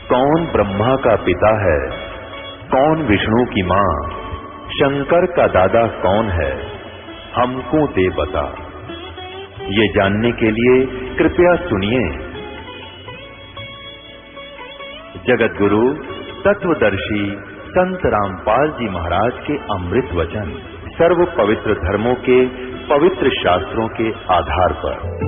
कौन ब्रह्मा का पिता है, कौन विष्णु की मां, शंकर का दादा कौन है, हमको दे बता। ये जानने के लिए कृपया सुनिए। जगत गुरु तत्वदर्शी संत रामपाल जी महाराज के अमृत वचन सर्व पवित्र धर्मों के पवित्र शास्त्रों के आधार पर।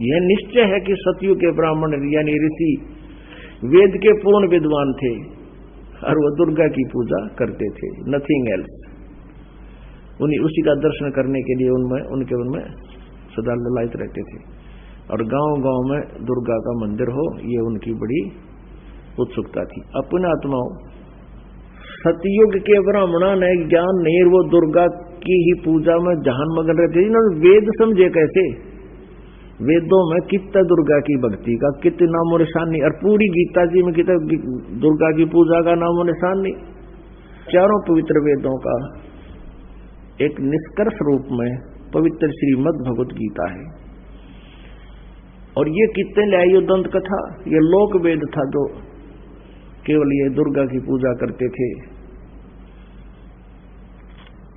यह निश्चय है कि सतयुग के ब्राह्मण यानी ऋषि वेद के पूर्ण विद्वान थे और वो दुर्गा की पूजा करते थे, नथिंग एल्स। उन्हीं उसी का दर्शन करने के लिए उनके उनमें सदा ललायत रहते थे और गांव-गांव में दुर्गा का मंदिर हो, ये उनकी बड़ी उत्सुकता थी। अपने आत्माओं, सतयुग के ब्राह्मणों ने ज्ञान नहीं, वो दुर्गा की ही पूजा में जहान मगन रहते। इन्होंने वेद समझे कैसे? वेदों में कितना दुर्गा की भक्ति का कितने नामो निशान नहीं, और पूरी गीता जी में कितना दुर्गा की पूजा का नामो निशान नहीं। चारों पवित्र वेदों का एक निष्कर्ष रूप में पवित्र श्रीमद् भगवत गीता है। और ये कितने ल्यायो दंत कथा, ये लोक वेद था जो केवल ये दुर्गा की पूजा करते थे।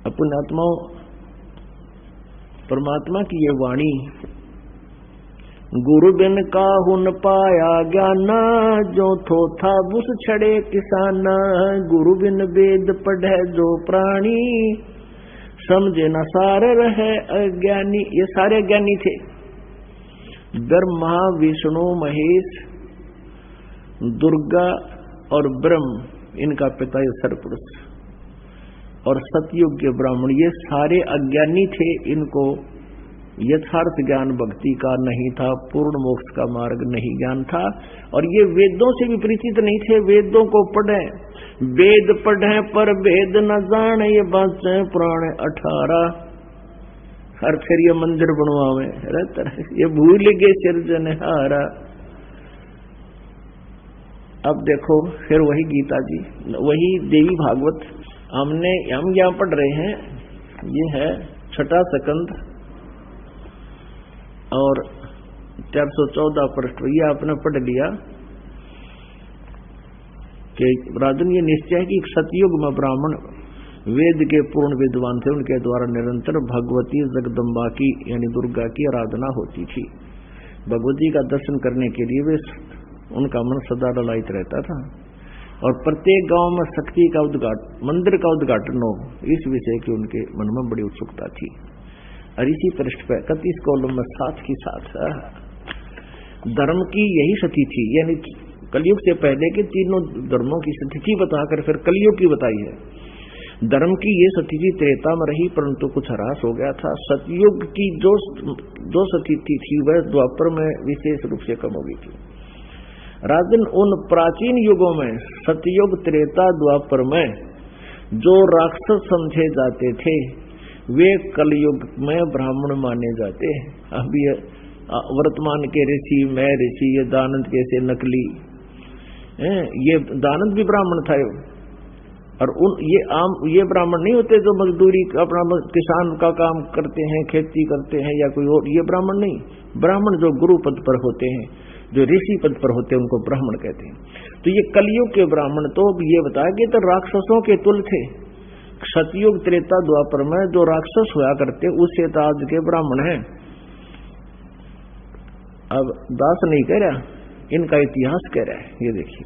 अपने आत्माओं, परमात्मा की ये वाणी, गुरु बिन काहू न पाया ज्ञान, जो थो था बुस छड़े किसान। गुरु बिन वेद पढ़े जो प्राणी, समझे न सारे रहे अज्ञानी। ये सारे ज्ञानी थे। ब्रह्मा विष्णु महेश, दुर्गा और ब्रह्म, इनका पिता ये सरपुरुष और सतयुग के ब्राह्मण, ये सारे अज्ञानी थे। इनको यथार्थ ज्ञान भक्ति का नहीं था, पूर्ण मोक्ष का मार्ग नहीं ज्ञान था, और ये वेदों से भी परिचित नहीं थे। वेदों को पढ़े, वेद पढ़े पर वेद न जाने, ये बाँचे पुराण 18। हर फिर ये मंदिर बनवावे रहता है, ये भूल गए सिरजनहारा। अब देखो फिर वही गीता जी, वही देवी भागवत हम यहाँ पढ़ रहे हैं। ये है 6वां स्कंद और 414 पृष्ठ। ये आपने पढ़ लिया कि राजन ये निश्चय है कि सतयुग में ब्राह्मण वेद के पूर्ण विद्वान थे। उनके द्वारा निरंतर भगवती जगदम्बा की यानी दुर्गा की आराधना होती थी। भगवती का दर्शन करने के लिए वे उनका मन सदा ललायित रहता था और प्रत्येक गांव में शक्ति का मंदिर का उद्घाटन हो, इस विषय की उनके मन में बड़ी उत्सुकता थी। और इसी पृष्ठ पर 31 कॉलम में साथ की साथ धर्म की यही स्थिति थी, यानी कलयुग से पहले के तीनों धर्मों की स्थिति बताकर फिर कलयुग की बताई है। धर्म की ये स्थिति त्रेता में रही, परंतु कुछ ह्रास हो गया था। सतयुग की जो स्थिति थी वह द्वापर में विशेष रूप से कम हो गई थी। राजन उन प्राचीन युगों में सतयुग त्रेता द्वापर में जो राक्षस समझे जाते थे वे कलयुग में ब्राह्मण माने जाते हैं। अब ये वर्तमान के ऋषि, मैं ऋषि, ये दानंद कैसे नकली, ये दानंद भी ब्राह्मण था। और ये ब्राह्मण नहीं होते जो मजदूरी अपना किसान का काम करते हैं, खेती करते हैं या कोई और, ये ब्राह्मण नहीं। ब्राह्मण जो गुरु पद पर होते हैं, जो ऋषि पद पर होते हैं, उनको ब्राह्मण कहते हैं। तो ये कलयुग के ब्राह्मण तो ये बताया कि तो राक्षसों के तुल्य थे। सतयुग त्रेता द्वापर में जो राक्षस हुआ करते उससे तो आज के ब्राह्मण हैं। अब दास नहीं कह रहा, इनका इतिहास कह रहा है। ये देखिए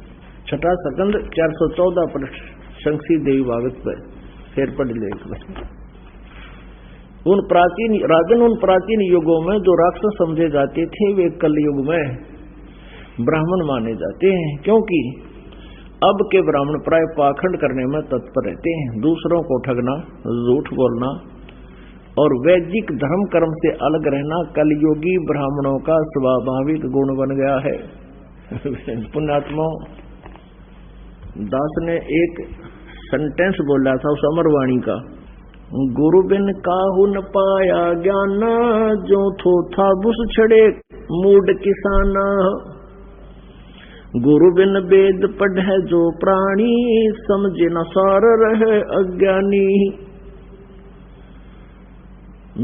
6वां स्कंद 414 पृष्ठ, शंकसी देवी भागवत पर फिर पढ़ ले। उन प्राचीन युगों में जो राक्षस समझे जाते थे वे कलयुग में ब्राह्मण माने जाते हैं, क्योंकि अब के ब्राह्मण प्राय पाखंड करने में तत्पर रहते हैं, दूसरों को ठगना, झूठ बोलना और वैदिक धर्म कर्म से अलग रहना कलयुगी ब्राह्मणों का स्वाभाविक गुण बन गया है। पुण्यात्मा दास ने एक सेंटेंस बोला था उस अमरवाणी का, गुरु बिन काहू न पाया ज्ञान, जो थो था बुस छड़े मूड किसाना। गुरु बिन वेद पढ़े जो प्राणी, समझे न सार रहे अज्ञानी।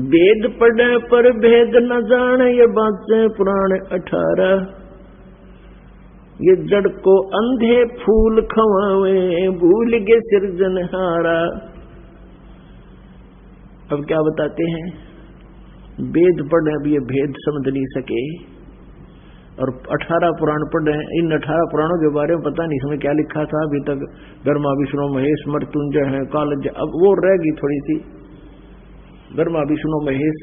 वेद पढ़े पर भेद न जाने, ये बातें पुराण 18। ये जड़ को अंधे फूल खवावे, भूल गे सिरजनहारा। अब क्या बताते हैं, वेद पढ़े अब ये भेद समझ नहीं सके, और 18 पुराण पढ़े। इन 18 पुराणों के बारे में पता नहीं इसमें क्या लिखा था अभी तक। ब्रह्मा विष्णु महेश मृत्युंजय है, कालज, अब वो रहेगी थोड़ी सी। ब्रह्मा विष्णु महेश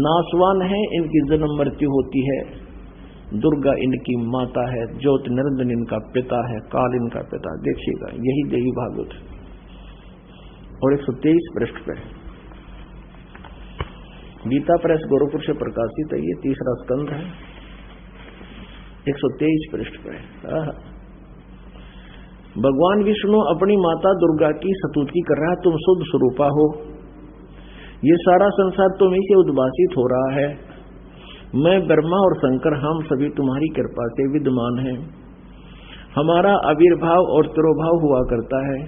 नासवान है, इनकी जन्म मृत्यु होती है। दुर्गा इनकी माता है, ज्योति निरंजन इनका पिता है, काल इनका पिता। देखिएगा यही देवी भागवत। और 123 पृष्ठ पे गीता प्रेस गोरखपुर से प्रकाशित है, ये 3रा स्कंद है, 123 पृष्ठ पे। भगवान विष्णु अपनी माता दुर्गा की स्तुति कर रहा है, तुम शुद्ध स्वरूपा हो, ये सारा संसार तुम ही से उद्भासित हो रहा है। मैं ब्रह्मा और शंकर हम सभी तुम्हारी कृपा से विद्यमान हैं। हमारा आविर्भाव और तिरोभाव हुआ करता है,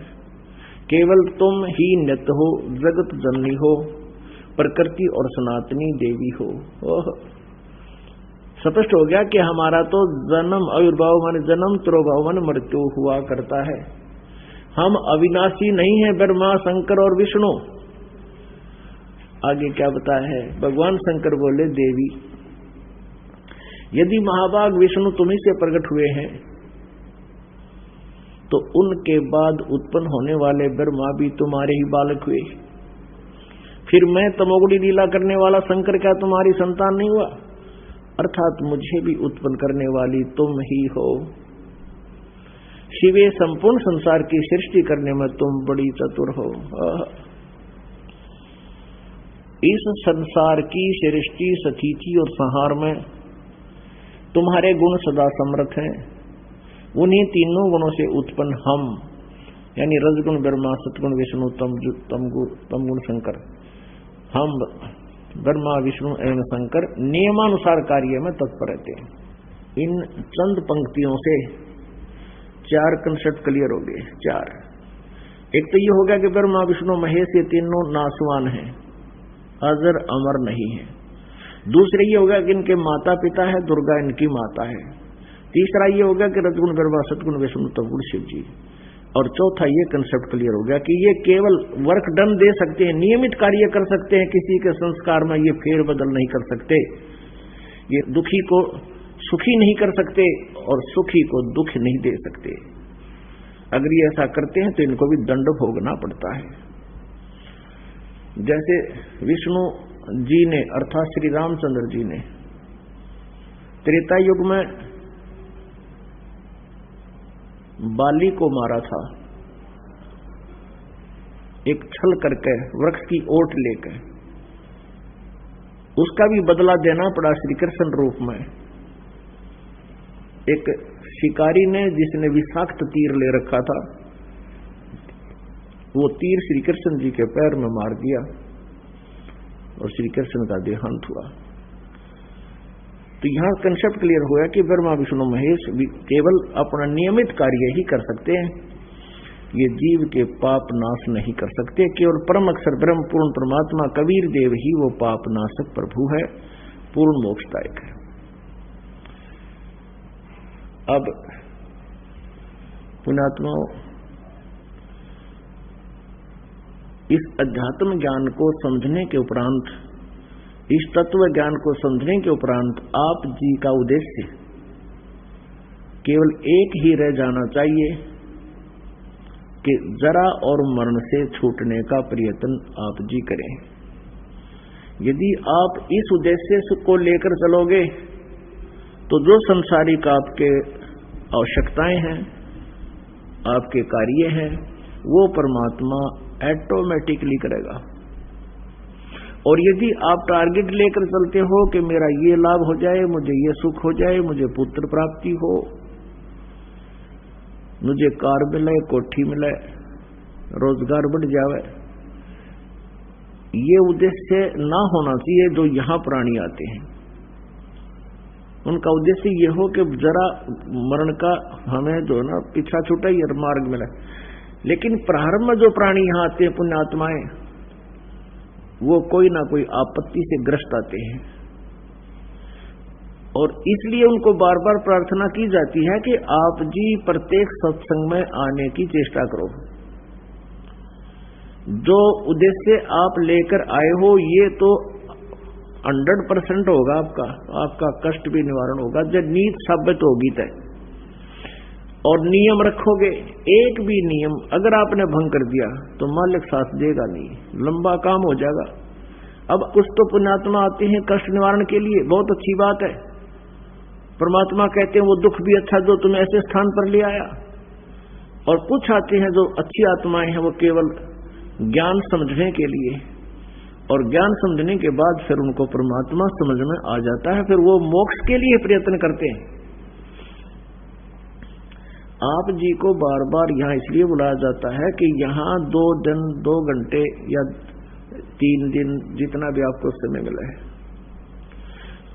केवल तुम ही नित्य हो, जगत जननी हो, प्रकृति और सनातनी देवी हो। स्पष्ट हो गया कि हमारा तो जन्म, आविर्भाव माने जन्म, तिरोभाव माने मृत्यु हुआ करता है। हम अविनाशी नहीं है ब्रह्मा शंकर और विष्णु। आगे क्या बताया है, भगवान शंकर बोले, देवी यदि महाभाग विष्णु तुम्ही से प्रकट हुए हैं तो उनके बाद उत्पन्न होने वाले ब्रह्मा भी तुम्हारे ही बालक हुए। फिर मैं तमोगुणी लीला करने वाला शंकर क्या तुम्हारी संतान नहीं हुआ? अर्थात मुझे भी उत्पन्न करने वाली तुम ही हो। शिवे संपूर्ण संसार की सृष्टि करने में तुम बड़ी चतुर हो। इस संसार की सृष्टि, स्थिति और संहार में तुम्हारे गुण सदा समर्थ हैं। उन्हीं तीनों गुणों से उत्पन्न हम, यानी रजगुण ब्रह्मा, सतगुण विष्णु, तमगुण शंकर, हम ब्रह्मा विष्णु एवं शंकर नियमानुसार कार्य में तत्पर रहते हैं। इन चंद पंक्तियों से 4 कंसेप्ट क्लियर हो गए। 4 एक तो ये हो गया कि ब्रह्मा विष्णु महेश ये तीनों नासवान हैं, अजर अमर नहीं है। दूसरे ये होगा कि इनके माता पिता है, दुर्गा इनकी माता है। तीसरा ये होगा कि रजगुण ब्रह्मा, सतगुण विष्णु, तमगुण शिव जी। और चौथा ये कंसेप्ट क्लियर हो गया कि ये केवल वर्क डन दे सकते हैं, नियमित कार्य कर सकते हैं, किसी के संस्कार में ये फेर बदल नहीं कर सकते। ये दुखी को सुखी नहीं कर सकते और सुखी को दुख नहीं दे सकते। अगर ये ऐसा करते हैं तो इनको भी दंड भोगना पड़ता है। जैसे विष्णु जी ने अर्थात श्री रामचंद्र जी ने त्रेता युग में बाली को मारा था, एक छल करके वृक्ष की ओट लेकर। उसका भी बदला देना पड़ा श्री कृष्ण रूप में। एक शिकारी ने जिसने विषाक्त तीर ले रखा था, वो तीर श्री कृष्ण जी के पैर में मार दिया और श्री कृष्ण का देहांत हुआ। तो यहां कंसेप्ट क्लियर हुआ कि ब्रह्मा विष्णु महेश केवल अपना नियमित कार्य ही कर सकते हैं, ये जीव के पाप नाश नहीं कर सकते। केवल परम अक्षर ब्रह्म पूर्ण परमात्मा कबीर देव ही वो पाप नाशक प्रभु है, पूर्ण मोक्षदायक है। अब पुण्यात्माओं, इस अध्यात्म ज्ञान को समझने के उपरांत, इस तत्व ज्ञान को समझने के उपरांत आप जी का उद्देश्य केवल एक ही रह जाना चाहिए कि जरा और मरण से छूटने का प्रयत्न आप जी करें। यदि आप इस उद्देश्य को लेकर चलोगे तो जो संसारिक आपके आवश्यकताएं हैं, आपके कार्य हैं, वो परमात्मा ऑटोमेटिकली करेगा। और यदि आप टारगेट लेकर चलते हो कि मेरा ये लाभ हो जाए, मुझे ये सुख हो जाए, मुझे पुत्र प्राप्ति हो, मुझे कार मिले, कोठी मिले, रोजगार बढ़ जावे, ये उद्देश्य ना होना चाहिए। जो यहां प्राणी आते हैं उनका उद्देश्य ये हो कि जरा मरण का हमें जो ना पीछा छूटा ही मार्ग मिला। लेकिन प्रारंभ में जो प्राणी यहां आते हैं, पुण्यात्माएं, वो कोई ना कोई आपत्ति से ग्रस्त आते हैं और इसलिए उनको बार बार प्रार्थना की जाती है कि आप जी प्रत्येक सत्संग में आने की चेष्टा करो। जो उद्देश्य आप लेकर आए हो ये तो 100% होगा, आपका कष्ट भी निवारण होगा जब नीत साबित होगी तय। और नियम रखोगे, एक भी नियम अगर आपने भंग कर दिया तो मालिक साथ देगा नहीं, लंबा काम हो जाएगा। अब कुछ तो पुण्यात्मा आते हैं कष्ट निवारण के लिए, बहुत अच्छी बात है। परमात्मा कहते हैं वो दुख भी अच्छा जो तुम्हें ऐसे स्थान पर ले आया। और कुछ आते हैं जो अच्छी आत्माएं हैं, वो केवल ज्ञान समझने के लिए, और ज्ञान समझने के बाद फिर उनको परमात्मा समझ में आ जाता है, फिर वो मोक्ष के लिए प्रयत्न करते हैं। आप जी को बार बार यहां इसलिए बुलाया जाता है कि यहां 2 दिन 2 घंटे या 3 दिन जितना भी आपको समय मिला है,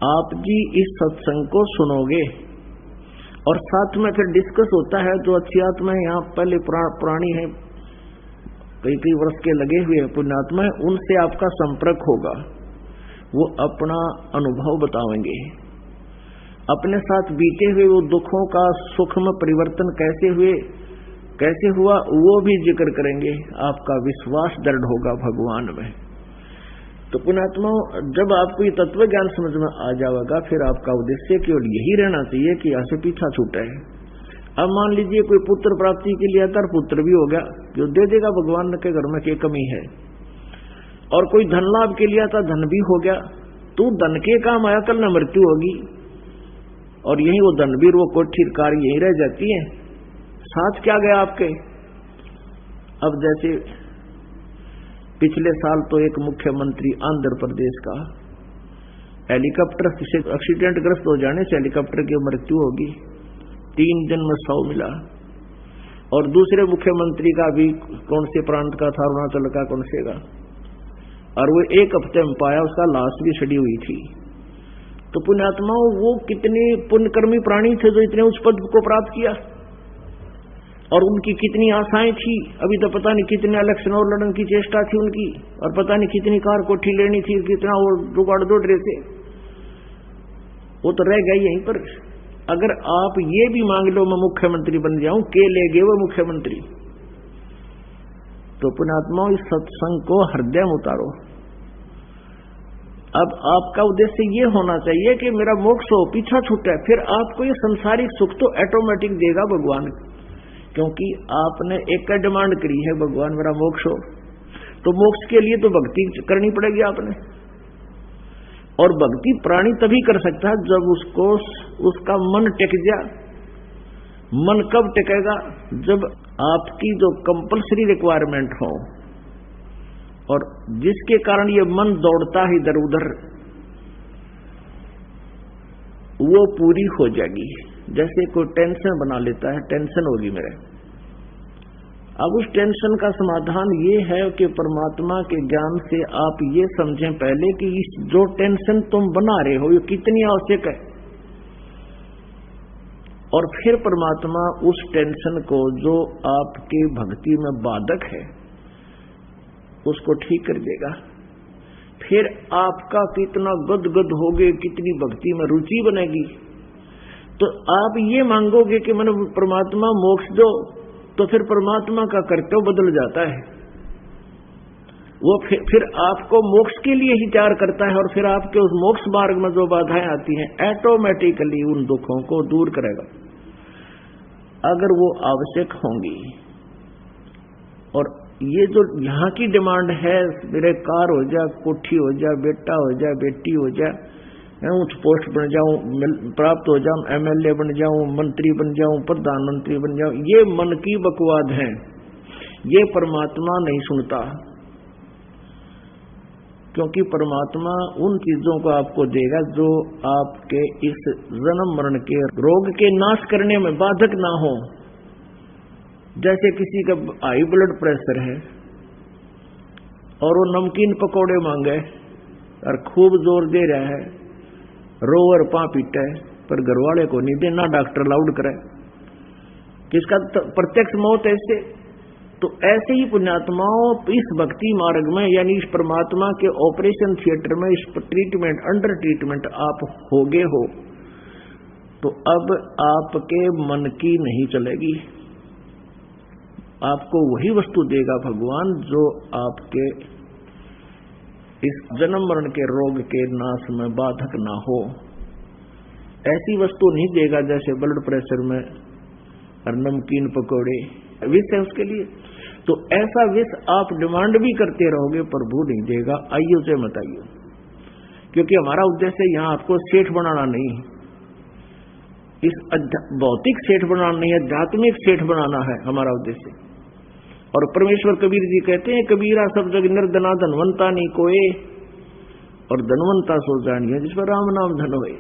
आप जी इस सत्संग को सुनोगे और साथ में फिर डिस्कस होता है। जो अच्छी आत्मा है यहाँ पहले पुरानी है, कई वर्ष के लगे हुए हैं पुण्यात्मा है, उनसे आपका संपर्क होगा। वो अपना अनुभव बताएंगे, अपने साथ बीते हुए वो दुखों का सुख में परिवर्तन कैसे हुआ वो भी जिक्र करेंगे। आपका विश्वास दृढ़ होगा भगवान में। तो पुण्यात्मा, जब आपको ये तत्व ज्ञान समझ में आ जाएगा, फिर आपका उद्देश्य केवल यही रहना चाहिए कि यहाँ से पीछा छूटा है। अब मान लीजिए कोई पुत्र प्राप्ति के लिए आता, पुत्र भी हो गया, जो दे देगा भगवान के घर में, क्या कमी है। और कोई धन लाभ के लिए आता, धन भी हो गया, तू धन के काम आया, कल न मृत्यु होगी, और यही वो धनवीर वो कोठी कार यही रह जाती है, साथ क्या गया आपके। अब जैसे पिछले साल तो एक मुख्यमंत्री आंध्र प्रदेश का हेलीकॉप्टर से एक्सीडेंट ग्रस्त हो जाने से हेलीकॉप्टर की मृत्यु होगी, 3 दिन में 100 मिला। और दूसरे मुख्यमंत्री का भी कौन से प्रांत का था, अरुणाचल का कौन से का, और वो 1 हफ्ते में पाया, उसका लाश भी सड़ी हुई थी। तो पुण्यात्माओं, वो कितने पुण्यकर्मी प्राणी थे जो इतने उस पद को प्राप्त किया, और उनकी कितनी आशाएं थी। अभी तो पता नहीं कितने इलेक्शन और लड़ने की चेष्टा थी उनकी, और पता नहीं कितनी कार कोठी लेनी थी, कितना वो जुगाड़ दौड़ रहे थे, वो तो रह गई यहीं पर। अगर आप ये भी मांग लो मैं मुख्यमंत्री बन जाऊं, के ले गए वो मुख्यमंत्री। तो पुण्यात्माओं, इस सत्संग को हृदय में उतारो। अब आपका उद्देश्य ये होना चाहिए कि मेरा मोक्ष हो, पीछा छूटा है, फिर आपको ये संसारिक सुख तो ऑटोमेटिक देगा भगवान, क्योंकि आपने एक डिमांड करी है, भगवान मेरा मोक्ष हो। तो मोक्ष के लिए तो भक्ति करनी पड़ेगी आपने, और भक्ति प्राणी तभी कर सकता है जब उसका मन टिक जाए। मन कब टिकेगा? जब आपकी जो कंपल्सरी रिक्वायरमेंट हो, और जिसके कारण ये मन दौड़ता है इधर उधर, वो पूरी हो जाएगी। जैसे कोई टेंशन बना लेता है, टेंशन होगी मेरे, अब उस टेंशन का समाधान ये है कि परमात्मा के ज्ञान से आप ये समझें पहले कि इस जो टेंशन तुम बना रहे हो ये कितनी आवश्यक है, और फिर परमात्मा उस टेंशन को जो आपकी भक्ति में बाधक है उसको ठीक कर देगा। फिर आपका कितना गदगद होगे, कितनी भक्ति में रुचि बनेगी। तो आप ये मांगोगे कि मैंने परमात्मा मोक्ष दो, तो फिर परमात्मा का कर्तव्य बदल जाता है। वो फिर आपको मोक्ष के लिए ही तैयार करता है, और फिर आपके उस मोक्ष मार्ग में जो बाधाएं आती हैं ऑटोमेटिकली उन दुखों को दूर करेगा, अगर वो आवश्यक होंगी। और ये जो यहाँ की डिमांड है, मेरे कार हो जाए, कोठी हो जाए, बेटा हो जाए, बेटी हो जाए, उच्च पोस्ट बन जाऊं, प्राप्त हो जाऊं, एमएलए बन जाऊं, मंत्री बन जाऊं, प्रधानमंत्री बन जाऊं, ये मन की बकवाद है। ये परमात्मा नहीं सुनता, क्योंकि परमात्मा उन चीजों को आपको देगा जो आपके इस जन्म मरण के रोग के नाश करने में बाधक ना हो। जैसे किसी का हाई ब्लड प्रेशर है और वो नमकीन पकौड़े मांगे और खूब जोर दे रहा है, रोवर पा पीटा है, पर घरवाले को नहीं देना, डॉक्टर अलाउड करे, किसका प्रत्यक्ष मौत ऐसे। तो ऐसे ही पुण्यात्माओं इस भक्ति मार्ग में, यानी इस परमात्मा के ऑपरेशन थिएटर में, इस ट्रीटमेंट अंडर ट्रीटमेंट आप होगे हो, तो अब आपके मन की नहीं चलेगी। आपको वही वस्तु देगा भगवान जो आपके इस जन्म मरण के रोग के नाश में बाधक ना हो। ऐसी वस्तु नहीं देगा जैसे ब्लड प्रेशर में और नमकीन पकौड़े विष है उसके लिए। तो ऐसा विष आप डिमांड भी करते रहोगे, प्रभु नहीं देगा। आइयो से मत आइयो, क्योंकि हमारा उद्देश्य यहाँ आपको सेठ बनाना नहीं, इस भौतिक सेठ बनाना नहीं, आध्यात्मिक सेठ बनाना है हमारा उद्देश्य। और परमेश्वर कबीर जी कहते हैं, कबीरा सब जग निर्धना धनवंता नहीं कोई, और धनवंता सो जानिए जिस पर राम नाम धन होए।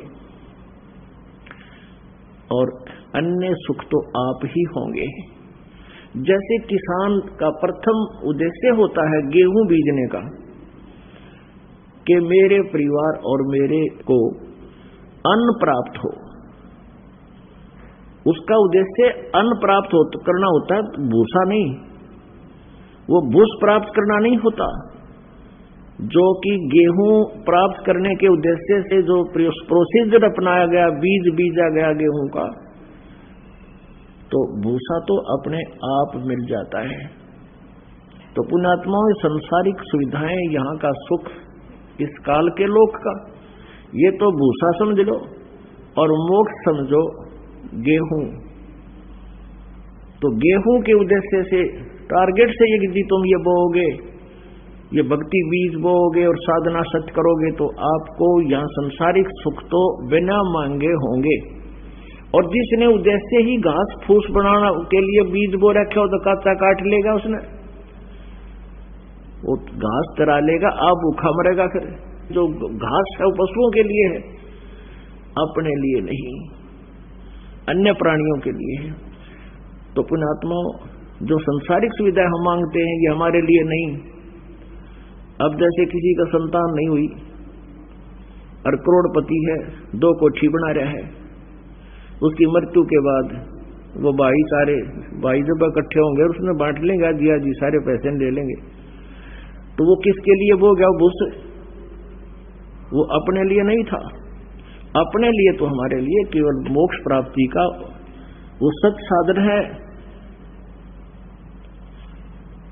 और अन्य सुख तो आप ही होंगे। जैसे किसान का प्रथम उद्देश्य होता है गेहूं बीजने का, कि मेरे परिवार और मेरे को अन्न प्राप्त हो, उसका उद्देश्य अन्न प्राप्त करना होता है, भूसा नहीं। वो भूस प्राप्त करना नहीं होता, जो कि गेहूं प्राप्त करने के उद्देश्य से जो प्रोसीजर अपनाया गया, बीज बीजा गया गेहूं का, तो भूसा तो अपने आप मिल जाता है। तो पुण्यात्माओं, संसारिक सुविधाएं, यहाँ का सुख, इस काल के लोक का, ये तो भूसा समझ लो, और मोक्ष समझो गेहूं। तो गेहूं के उद्देश्य से, टारगेट से यदि तुम ये बोओगे, ये भक्ति बीज बोओगे और साधना सच करोगे, तो आपको यहाँ संसारिक सुख तो बिना मांगे होंगे। और जिसने उद्देश्य ही घास फूस बनाना के लिए बीज बो रखे हो, तो कच्चा काट लेगा उसने, वो घास चरा लेगा, आप भूखा मरेगा। फिर जो घास है वो पशुओं के लिए है, अपने लिए नहीं, अन्य प्राणियों के लिए है। तो पुण्यात्माओं, जो संसारिक सुविधाएं हम मांगते हैं, ये हमारे लिए नहीं। अब जैसे किसी का संतान नहीं हुई और करोड़पति है, 2 कोठी बना रहा है, उसकी मृत्यु के बाद वो भाई जब इकट्ठे होंगे और उसने बांट लेंगे, दिया जी सारे पैसे ले लेंगे, तो वो किसके लिए वो गया भूस? वो अपने लिए नहीं था। अपने लिए तो हमारे लिए केवल मोक्ष प्राप्ति का वो सच साधन है,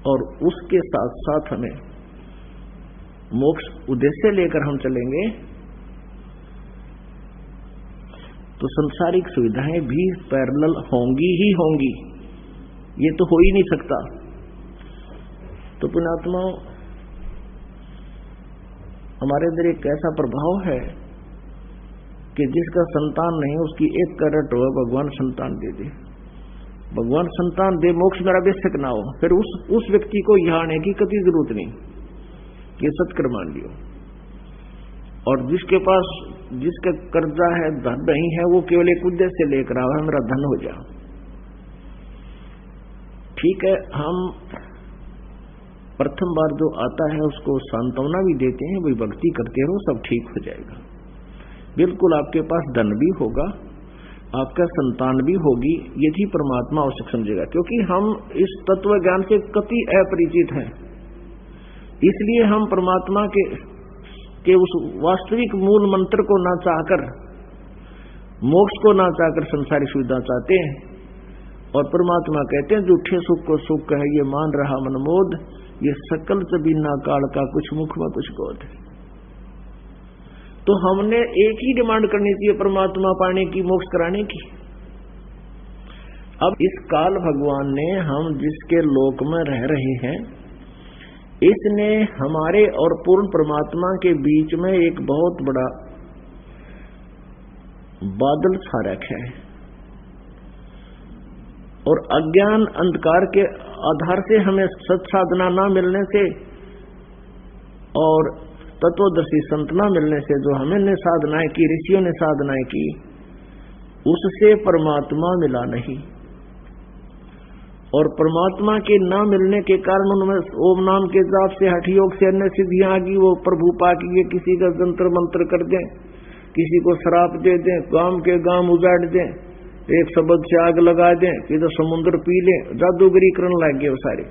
और उसके साथ साथ हमें मोक्ष उद्देश्य लेकर हम चलेंगे, तो संसारिक सुविधाएं भी पैरेलल होंगी ही होंगी, ये तो हो ही नहीं सकता। तो पुण्यात्माओं, हमारे अंदर एक ऐसा प्रभाव है कि जिसका संतान नहीं, उसकी एक करट हो, भगवान संतान दे दे, भगवान संतान दे, मोक्ष मेरा बेशक ना हो, फिर उस व्यक्ति को यहाँ आने की कभी जरूरत नहीं, ये सत्कर मान लियो। और जिसके पास जिसका कर्जा है, धन नहीं है, वो केवल एक उद्देश्य लेकर आवा, मेरा धन हो जा। ठीक है, हम प्रथम बार जो आता है उसको सांत्वना भी देते हैं, भाई भक्ति करते रहो, सब ठीक हो जाएगा। बिल्कुल आपके पास धन भी होगा, आपका संतान भी होगी, यदि परमात्मा आवश्यक समझेगा। क्योंकि हम इस तत्व ज्ञान से कति अपरिचित हैं, इसलिए हम परमात्मा के उस वास्तविक मूल मंत्र को ना चाहकर, मोक्ष को ना चाहकर संसारिक सुविधा चाहते हैं। और परमात्मा कहते हैं, झूठे सुख को सुख है ये मान रहा मनमोद, ये सकल चबीना काल का कुछ मुख में कुछ गोद। तो हमने एक ही डिमांड करनी चाहिए परमात्मा पाने की, मोक्ष कराने की। अब इस काल भगवान ने हम जिसके लोक में रह रहे हैं, इसने हमारे और पूर्ण परमात्मा के बीच में एक बहुत बड़ा बादल छा रखा है और अज्ञान अंधकार के आधार से हमें सत्साधना न मिलने से और तत्वदर्शी संत न मिलने से जो हमने साधनाएं की, ऋषियों ने साधनाएं की, उससे परमात्मा मिला नहीं। और परमात्मा के न मिलने के कारण उनमें ओम नाम के जाप से, हठ योग से अन्य सिद्धियां आ गई। वो प्रभु पाकी किसी का जंत्र मंत्र कर दें, किसी को शराप दे दें, गांव के गांव उजाड़ दें, एक शब्द से आग लगा दें, किधर समुद्र पी लें, जादूगरी करने लग गए वो सारे।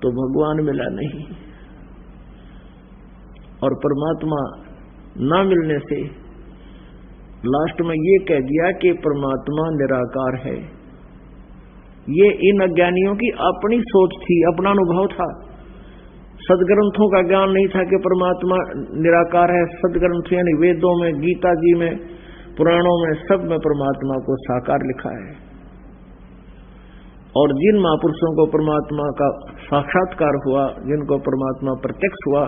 तो भगवान मिला नहीं और परमात्मा न मिलने से लास्ट में ये कह दिया कि परमात्मा निराकार है। ये इन अज्ञानियों की अपनी सोच थी, अपना अनुभव था। सदग्रंथों का ज्ञान नहीं था कि परमात्मा निराकार है। सदग्रंथ यानी वेदों में, गीता जी में, पुराणों में, सब में परमात्मा को साकार लिखा है। और जिन महापुरुषों को परमात्मा का साक्षात्कार हुआ, जिनको परमात्मा प्रत्यक्ष हुआ,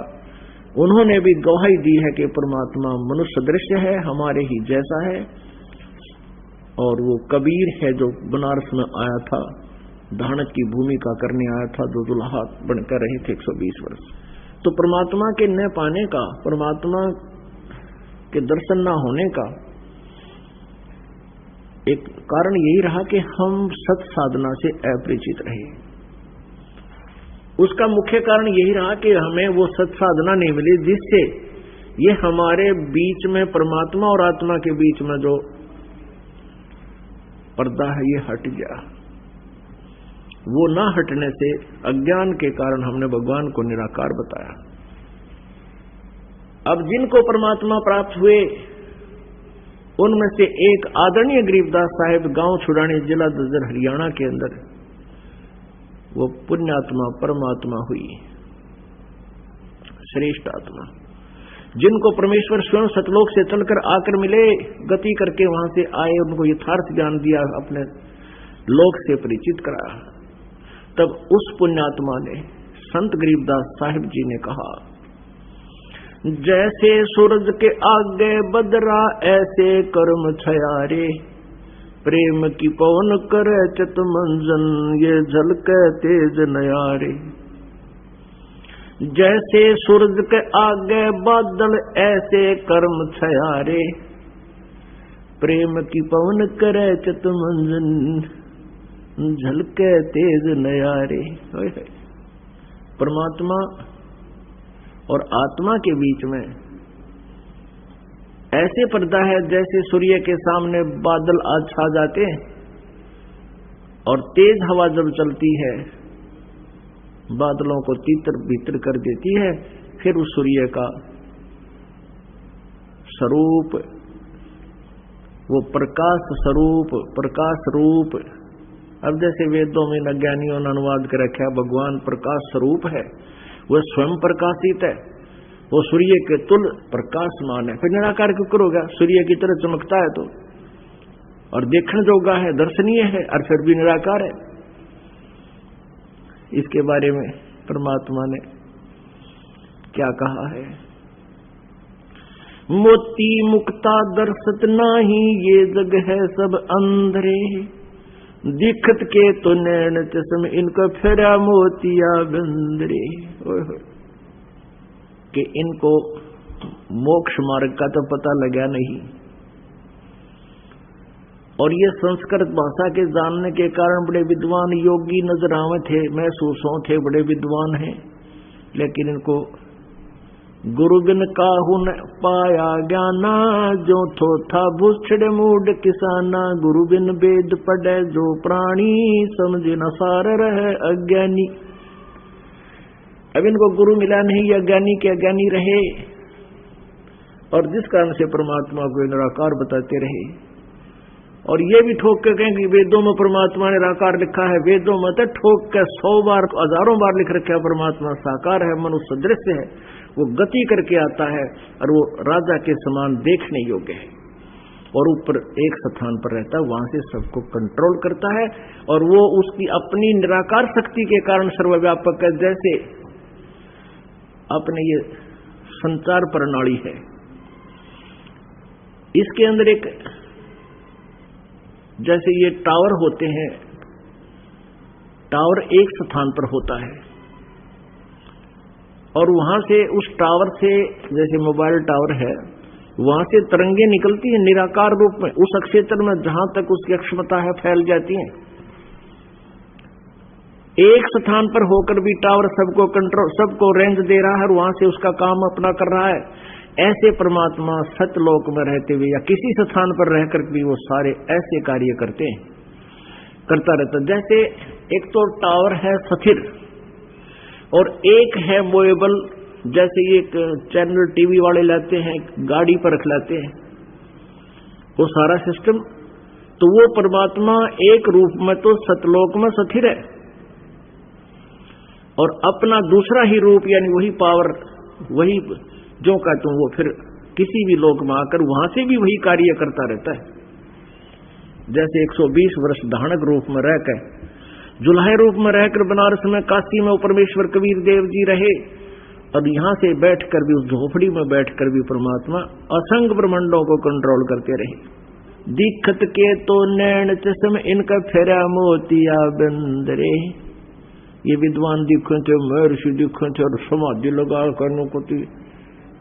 उन्होंने भी गवाही दी है कि परमात्मा मनुष्य दृश्य है, हमारे ही जैसा है। और वो कबीर है जो बनारस में आया था, धानक की भूमिका करने आया था, जो दुल्हा बनकर रहे थे 120 वर्ष। तो परमात्मा के न पाने का, परमात्मा के दर्शन न होने का एक कारण यही रहा कि हम सत साधना से अपरिचित रहे। उसका मुख्य कारण यही रहा कि हमें वो सत साधना नहीं मिली जिससे ये हमारे बीच में, परमात्मा और आत्मा के बीच में जो पर्दा है ये हट गया। वो ना हटने से अज्ञान के कारण हमने भगवान को निराकार बताया। अब जिनको परमात्मा प्राप्त हुए उनमें से एक आदरणीय गरीबदास साहिब, गांव छुड़ानी, जिला दज्जर, हरियाणा के अंदर वो पुण्यात्मा परमात्मा हुई, श्रेष्ठ आत्मा, जिनको परमेश्वर स्वयं सतलोक से चलकर आकर मिले, गति करके वहां से आए, उनको यथार्थ ज्ञान दिया, अपने लोक से परिचित कराया। तब उस पुण्यात्मा ने, संत गरीबदास साहिब जी ने कहा, जैसे सूरज के आगे बदरा ऐसे कर्म छयारे, प्रेम की पवन करे चित मंजन ये झलके तेज नयारे। जैसे सूरज के आगे बादल ऐसे कर्म छयारे, प्रेम की पवन करे चित मंजन झलके तेज नयारे। परमात्मा और आत्मा के बीच में ऐसे पर्दा है जैसे सूर्य के सामने बादल आज छा जाते हैं और तेज हवा जब चलती है बादलों को तीतर भीतर कर देती है, फिर उस सूर्य का स्वरूप, वो प्रकाश स्वरूप, प्रकाश रूप। अब जैसे वेदों में अज्ञानियों ने अनुवाद कर रखा, भगवान प्रकाश स्वरूप है, वह स्वयं प्रकाशित है, वो सूर्य के तुल प्रकाशमान है। फिर निराकार क्यों करोगा? सूर्य की तरह चमकता है तो, और देखने जोगा है, दर्शनीय है, और फिर भी निराकार है। इसके बारे में परमात्मा ने क्या कहा है? मोती मुक्ता दर्शत नाही, ये जग है सब अंधरे, दिखत के तो नैन चश्म इनको फेरा मोतिया बंदरे। कि इनको मोक्ष मार्ग का तो पता लगा नहीं, और ये संस्कृत भाषा के जानने के कारण बड़े विद्वान योगी नजर आवे थे, महसूस थे बड़े विद्वान हैं, लेकिन इनको गुरु बिन काहू न पाया ज्ञाना, जो थो था भूछड़े मूड किसाना, गुरु बिन वेद पढ़े जो प्राणी, समझे न सार रहे अज्ञानी। अब इनको गुरु मिला नहीं, या ज्ञानी के अज्ञानी रहे, और जिस कारण से परमात्मा को निराकार बताते रहे। और ये भी ठोक के कहें कि वेदों में परमात्मा ने निराकार लिखा है, वेदों में तो ठोक के 100 बार, हजारों बार लिख रखा है परमात्मा साकार है, मनुष्य दृश्य है, वो गति करके आता है और वो राजा के समान देखने योग्य है। और ऊपर एक स्थान पर रहता है, वहां से सबको कंट्रोल करता है। और वो उसकी अपनी निराकार शक्ति के कारण सर्वव्यापक है। जैसे अपने ये संचार प्रणाली है, इसके अंदर एक जैसे ये टावर होते हैं, टावर एक स्थान पर होता है और वहां से उस टावर से, जैसे मोबाइल टावर है, वहां से तरंगे निकलती हैं निराकार रूप में उस क्षेत्र में जहां तक उसकी क्षमता है फैल जाती हैं। एक स्थान पर होकर भी टावर सबको कंट्रोल, सबको रेंज दे रहा है और वहां से उसका काम अपना कर रहा है। ऐसे परमात्मा सतलोक में रहते हुए या किसी स्थान पर रहकर भी वो सारे ऐसे कार्य करते हैं, करता रहता। जैसे एक तो टावर है स्थिर और एक है मूवेबल, जैसे एक चैनल टीवी वाले लाते हैं, गाड़ी पर रख लाते हैं, वो सारा सिस्टम। तो वो परमात्मा एक रूप में तो सतलोक में स्थिर है और अपना दूसरा ही रूप यानी वही पावर, वही जो का तुम वो फिर किसी भी लोक में आकर वहां से भी वही कार्य करता रहता है। जैसे 120 वर्ष धानक रूप में रहकर, जुल्हे रूप में रहकर बनारस में, काशी में परमेश्वर कबीर देव जी रहे और यहां से बैठकर भी, उस झोपड़ी में बैठकर भी परमात्मा असंख्य ब्रह्मांडों को कंट्रोल करते रहे। दिखत के तो नैन चश्म इनका फेरा मोतिया बंदरे। ये विद्वान दिखे थे, महर्षि दिखे थे और समाधि लगा करने को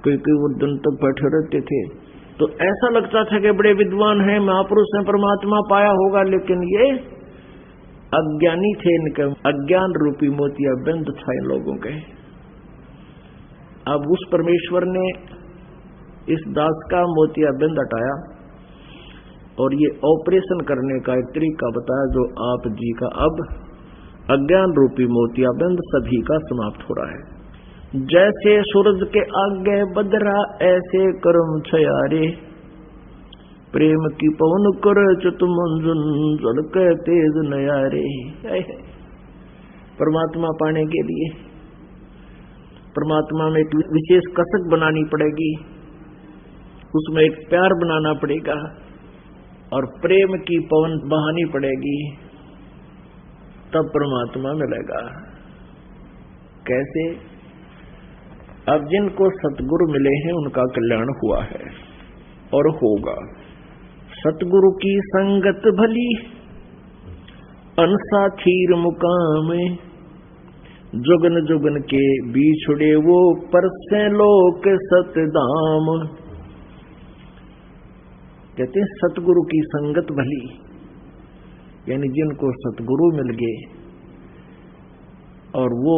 कई वो दिन तक बैठे रहते थे, तो ऐसा लगता था कि बड़े विद्वान हैं, महापुरुष हैं, परमात्मा पाया होगा। लेकिन ये अज्ञानी थे, इनके अज्ञान रूपी मोतिया बंद था इन लोगों के। अब उस परमेश्वर ने इस दास का मोतिया बंद हटाया और ये ऑपरेशन करने का एक तरीका बताया जो आप जी का अब अज्ञान रूपी मोतिया बंद सभी का समाप्त हो रहा है। जैसे सूरज के आगे बदरा ऐसे कर्म छयारे, प्रेम की पवन कर चुत मंजुन के तेज नयारे। परमात्मा पाने के लिए परमात्मा में एक विशेष कसक बनानी पड़ेगी, उसमें एक प्यार बनाना पड़ेगा और प्रेम की पवन बहानी पड़ेगी, तब परमात्मा मिलेगा। कैसे? अब जिनको सतगुरु मिले हैं उनका कल्याण हुआ है और होगा। सतगुरु की संगत भली अनसा थीर मुकाम, जुगन जुगन के बिछुड़े वो परसे लोक सतधाम। कहते हैं सतगुरु की संगत भली, यानी जिनको सतगुरु मिल गए और वो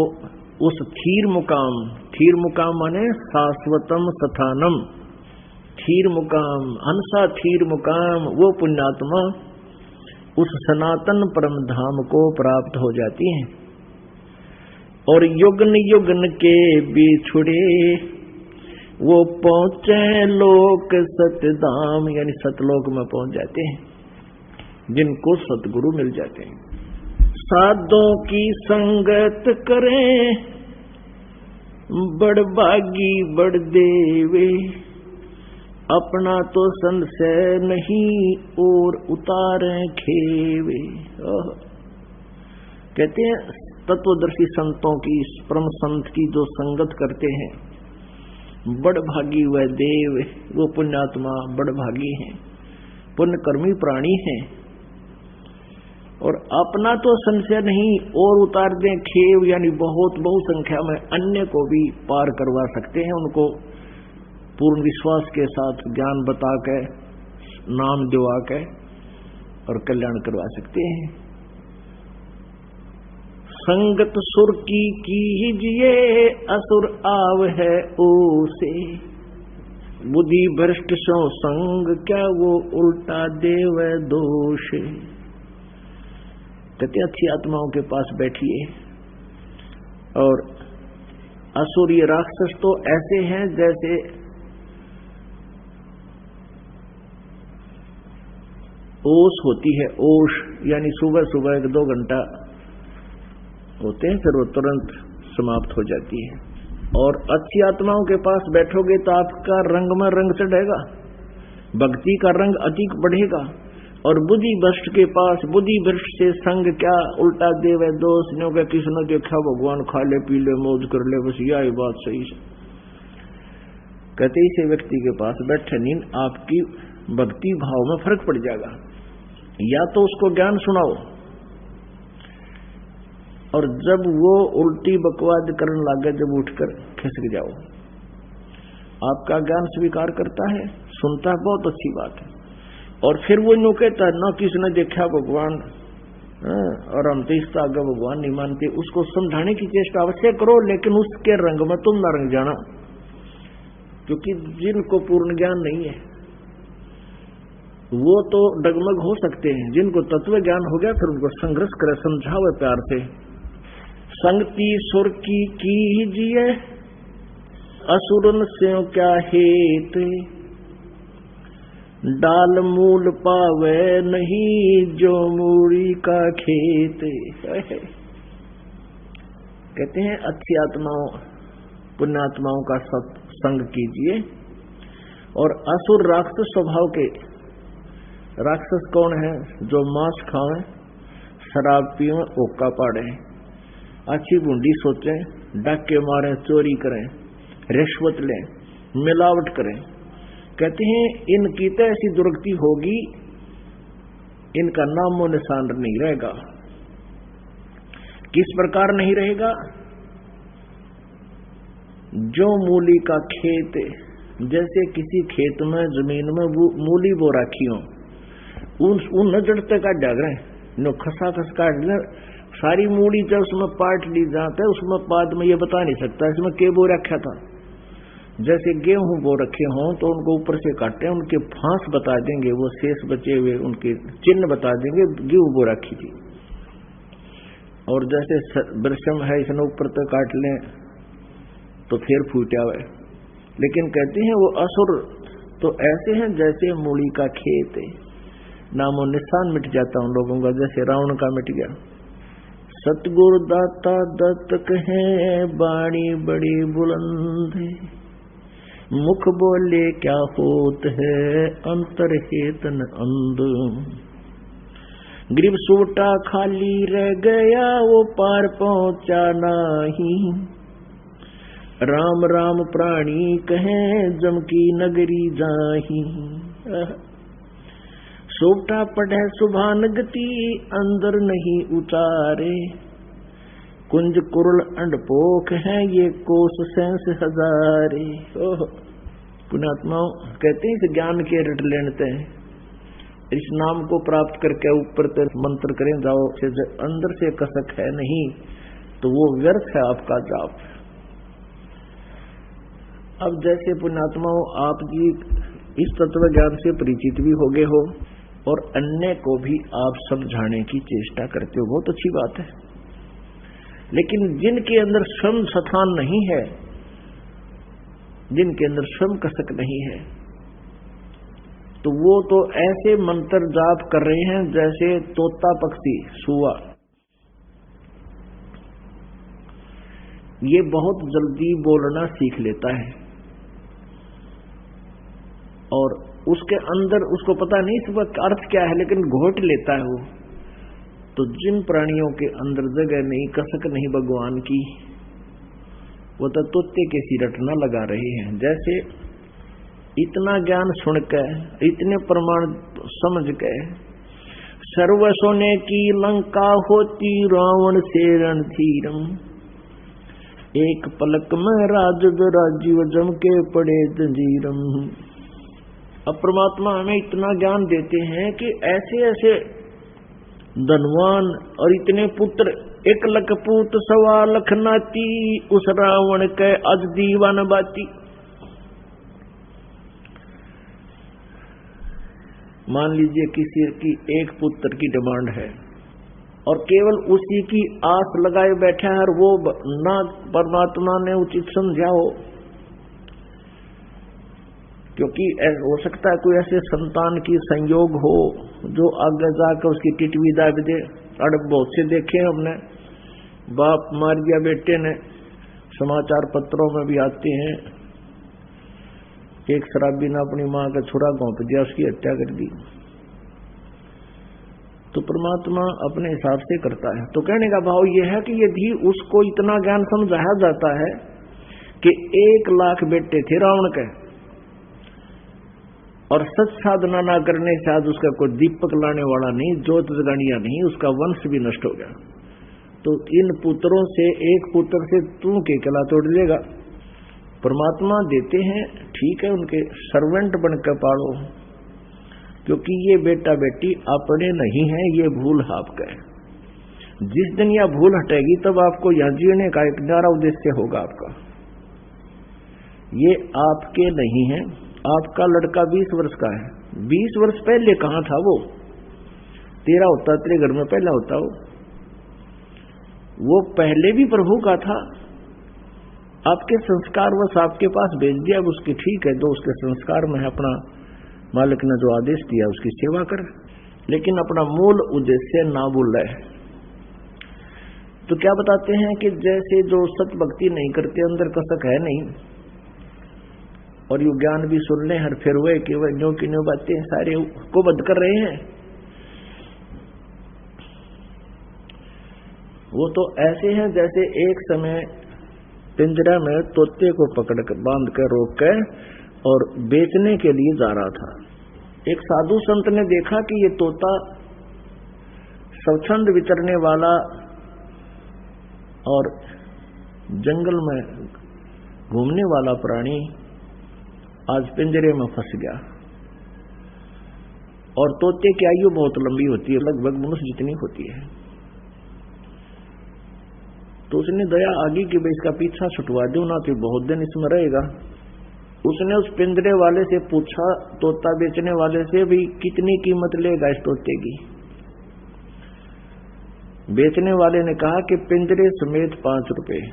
उस थीर मुकाम माने शाश्वतम स्थानम, थीर मुकाम, हंसा थीर मुकाम, वो पुण्यात्मा उस सनातन परम धाम को प्राप्त हो जाती हैं। और युगन युगन के बिछुड़े वो पहुंचे लोक सतधाम, यानी सतलोक में पहुंच जाते हैं जिनको सतगुरु मिल जाते हैं। साधों की संगत करें बड़ भागी बड़ देवे, अपना तो संशय नहीं और उतारे खेवे। कहते हैं तत्वदर्शी संतों की, परम संत की जो संगत करते हैं, बड़ भागी वह देव, वो पुण्यात्मा बड़ भागी हैं, पुण्यकर्मी प्राणी हैं। और अपना तो संशय नहीं और उतार दें खेव, यानी बहुत संख्या में अन्य को भी पार करवा सकते हैं। उनको पूर्ण विश्वास के साथ ज्ञान बता के, नाम दिवा के और कल्याण करवा सकते हैं। संगत सुर की कीजिए असुर आव है ओसे, बुद्धि भ्रष्ट सो संग क्या वो उल्टा देव दोष। कहते अच्छी आत्माओं के पास बैठिए। और असुरीय राक्षस तो ऐसे हैं जैसे ओस होती है, ओश यानी सुबह सुबह 1-2 घंटा होते हैं, फिर वो तुरंत समाप्त हो जाती है। और अच्छी आत्माओं के पास बैठोगे तो आपका रंग में रंग चढ़ेगा, भक्ति का रंग अधिक बढ़ेगा। और बुद्धि भ्रष्ट के पास बुद्धि भ्रष्ट से संग क्या, उल्टा देवे दोष नो के किसने देखा भगवान खा ले पी ले मौज कर ले, बस यही बात सही है। कहते इसे व्यक्ति के पास बैठे नींद आपकी भक्ति भाव में फर्क पड़ जाएगा। या तो उसको ज्ञान सुनाओ, और जब वो उल्टी बकवाद करने लगे जब उठकर खिसक जाओ। आपका ज्ञान स्वीकार करता है, सुनता है, बहुत अच्छी बात है। और फिर वो यूं कहता है ना किसने देखा भगवान, और हम तो इसका आगे भगवान नहीं मानते। उसको समझाने की चेष्टा अवश्य करो, लेकिन उसके रंग में तुम न रंग जाना, क्योंकि जिनको पूर्ण ज्ञान नहीं है वो तो डगमग हो सकते हैं। जिनको तत्व ज्ञान हो गया फिर उनको संघर्ष करे, समझाओ प्यार से। संगति सुर की कीजिए असुरन से क्या हेत, डाल मूल पावे नहीं जो मूरी का खेत। कहते हैं अच्छी आत्माओं पुण्यात्माओं का संग कीजिए। और असुर राक्षस स्वभाव के, राक्षस कौन है? जो मांस खावे, शराब पिए, ओका पाड़े, अच्छी बूंदी सोचें, डाके मारे, चोरी करें, रिश्वत लें, मिलावट करें। कहते हैं इनकी तो ऐसी दुर्गति होगी, इनका नामो निशान नहीं रहेगा। किस प्रकार नहीं रहेगा? जो मूली का खेत, जैसे किसी खेत में जमीन में मूली बो रखी हो, उन जड़ते काट डाल रहे, नो खसा खस काट ले सारी मूली, जब उसमें पाट ली जाता है उसमें बाद में ये बता नहीं सकता इसमें के बो रखा था। जैसे गेहूं बो रखे हों तो उनको ऊपर से काटे, उनके फांस बता देंगे, वो शेष बचे हुए उनके चिन्ह बता देंगे गेहूं बो रखी थी। और जैसे वृषम है, इसने ऊपर तक काट लें तो फिर फूटा हुआ। लेकिन कहते हैं वो असुर तो ऐसे हैं जैसे मूली का खेत है, नामो निशान मिट जाता उन लोगों का, जैसे रावण का मिट गया। सतगुरु दाता दत्त कहे बाणी बड़ी बुलंद, मुख बोले क्या होत है अंतर हेतन अंध। ग्रीव सूटा खाली रह गया वो पार पहुंचा नहीं, राम राम प्राणी कहे जम की नगरी जाही। सूटा पढ़े सुभान गति अंदर नहीं उतारे, कुंज कुरल अंडपोख है ये कोस सेंस हजारे। पुण्यात्माओं कहते हैं इस ज्ञान के रट लेते हैं, इस नाम को प्राप्त करके ऊपर तक मंत्र करें जाओ, अंदर से कसक है नहीं तो वो व्यर्थ है आपका जाप। अब जैसे पुण्यात्माओं आप जी इस तत्व ज्ञान से परिचित भी हो गए हो और अन्य को भी आप समझाने की चेष्टा करते हो, बहुत अच्छी बात है। लेकिन जिनके अंदर स्वयं स्थान नहीं है, जिनके अंदर स्वयं कसक नहीं है, तो वो तो ऐसे मंत्र जाप कर रहे हैं जैसे तोता पक्षी सुआ। ये बहुत जल्दी बोलना सीख लेता है और उसके अंदर उसको पता नहीं इसका अर्थ क्या है, लेकिन घोट लेता है वो। तो जिन प्राणियों के अंदर जगह नहीं, कसक नहीं भगवान की, वो तो तोते के सी रटना लगा रहे हैं। जैसे इतना ज्ञान सुनकर, इतने प्रमाण समझ के, सर्व सोने की लंका होती रावण से रणधीरम, एक पलक में राज राजीव जम के पड़े जंजीरम। अब परमात्मा हमें इतना ज्ञान देते हैं कि ऐसे ऐसे धनवान और इतने पुत्र, 1 लाख पूत 1.25 लाख नाती, उस रावण के अज दीवान बाती। मान लीजिए किसी की 1 पुत्र की डिमांड है और केवल उसी की आस लगाए बैठा है और वो ना परमात्मा ने उचित समझा हो, क्योंकि हो सकता है कोई ऐसे संतान की संयोग हो जो आगे जाकर उसकी टिटवी दाब दे। अड़ब बहुत से देखे हमने, बाप मार दिया बेटे ने, समाचार पत्रों में भी आते हैं। एक शराबी ने अपनी मां का छुरा घोंप दिया, उसकी हत्या कर दी। तो परमात्मा अपने हिसाब से करता है। तो कहने का भाव यह है कि यदि उसको इतना ज्ञान समझाया जाता है कि 1 लाख बेटे थे रावण के, और सच साधना ना करने से आज उसका कोई दीपक लाने वाला नहीं, ज्योत जगानिया नहीं, उसका वंश भी नष्ट हो गया। तो इन पुत्रों से एक पुत्र से तू के कला तोड़ लेगा। परमात्मा देते हैं, ठीक है, उनके सर्वेंट बनकर पालो, क्योंकि ये बेटा बेटी अपने नहीं है, ये भूल आपका है। जिस दिन यह भूल हटेगी तब आपको यह जीने का एक न्यारा उद्देश्य होगा आपका। ये आपके नहीं है। आपका लड़का 20 वर्ष का है, 20 वर्ष पहले कहां था वो? तेरा होता, तेरे घर में पहला होता वो पहले भी प्रभु का था। आपके संस्कार बस आपके पास भेज दिया, अब उसकी ठीक है, जो उसके संस्कार में है, अपना मालिक ने जो आदेश दिया उसकी सेवा कर, लेकिन अपना मूल उद्देश्य ना भूल रहे। तो क्या बताते हैं कि जैसे जो सत भक्ति नहीं करते, अंदर कसक है नहीं, और यू ज्ञान भी सुन ले हर फिर हुए कि वह न्यू की न्यू बातें सारे को बंद कर रहे हैं, वो तो ऐसे हैं जैसे एक समय पिंजरा में तोते को पकड़ कर बांध कर रोक कर और बेचने के लिए जा रहा था। एक साधु संत ने देखा कि ये तोता स्वच्छंद विचरने वाला और जंगल में घूमने वाला प्राणी आज पिंजरे में फंस गया, और तोते की आयु बहुत लंबी होती है, लगभग मनुष्य जितनी होती है। तो उसने दया आगी कि भाई इसका पीछा छुटवा दो ना, तो बहुत दिन इसमें रहेगा। उसने उस पिंजरे वाले से पूछा, तोता बेचने वाले से, भी कितनी कीमत लेगा इस तोते की? बेचने वाले ने कहा कि पिंजरे समेत 5 रुपए।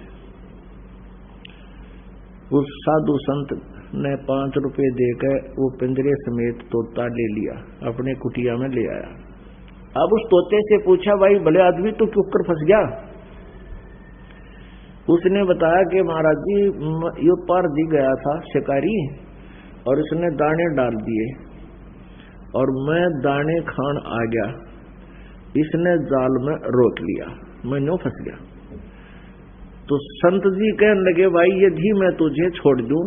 उस साधु संत ने 5 रुपए देकर वो पिंजरे समेत तोता ले लिया, अपने कुटिया में ले आया। अब उस तोते से पूछा, भाई भले आदमी तो क्यों कर फंस गया? उसने बताया कि महाराज जी, यो पार दी गया था शिकारी, और इसने दाने डाल दिए और मैं दाने खान आ गया, इसने जाल में रोक लिया, मैं न्यों फंस गया। तो संत जी कहने लगे, भाई यदि मैं तुझे छोड़ दूं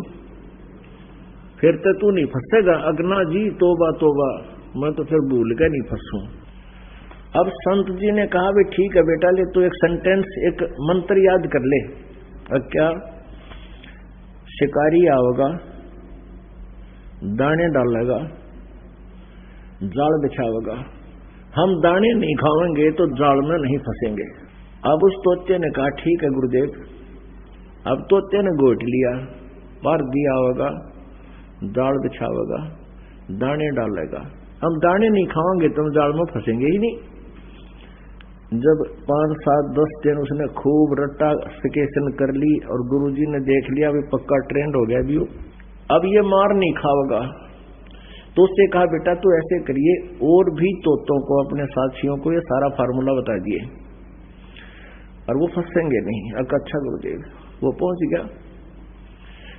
फिर तो तू नहीं फंसेगा। अगना जी तोबा तोबा, मैं तो फिर भूल के नहीं फंसूं। अब संत जी ने कहा, भी ठीक है बेटा, ले तो एक सेंटेंस, एक मंत्र याद कर ले। अब क्या? शिकारी आओगा, दाने डालेगा, जाल बिछावेगा, हम दाने नहीं खाएंगे तो जाल में नहीं फंसेंगे। अब उस तोते ने कहा, ठीक है गुरुदेव। अब तोते ने गोट लिया, पार दिया होगा, जाल बिछावेगा, दाने डालेगा, हम दाने नहीं खाएंगे तो हम जाल में फंसेंगे ही नहीं। जब 5, 7, 10 दिन उसने खूब रट्टाफिकेशन कर ली और गुरुजी ने देख लिया भी पक्का ट्रेंड हो गया भी, अब ये मार नहीं खाओगा, तो उससे कहा, बेटा तू ऐसे करिए, और भी तोतों को, अपने साथियों को ये सारा फार्मूला बता दिए और वो फंसेंगे नहीं। अब अच्छा गुरुदेव। वो पहुंच गया।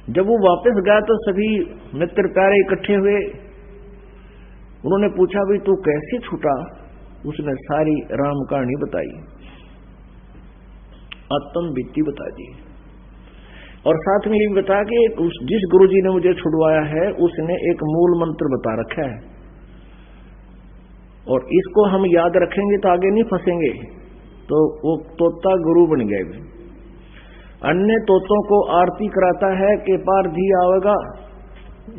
जब वो वापस गया तो सभी मित्र प्यारे इकट्ठे हुए। उन्होंने पूछा, भाई तू कैसे छूटा? उसने सारी राम कहानी बताई, आत्म बीती बता दी, और साथ में ये भी बता कि जिस गुरुजी ने मुझे छुड़वाया है उसने एक मूल मंत्र बता रखा है, और इसको हम याद रखेंगे तो आगे नहीं फंसेंगे। तो वो तोता गुरु बन गए। अन्य तोतों को आरती कराता है कि पार धी आवेगा,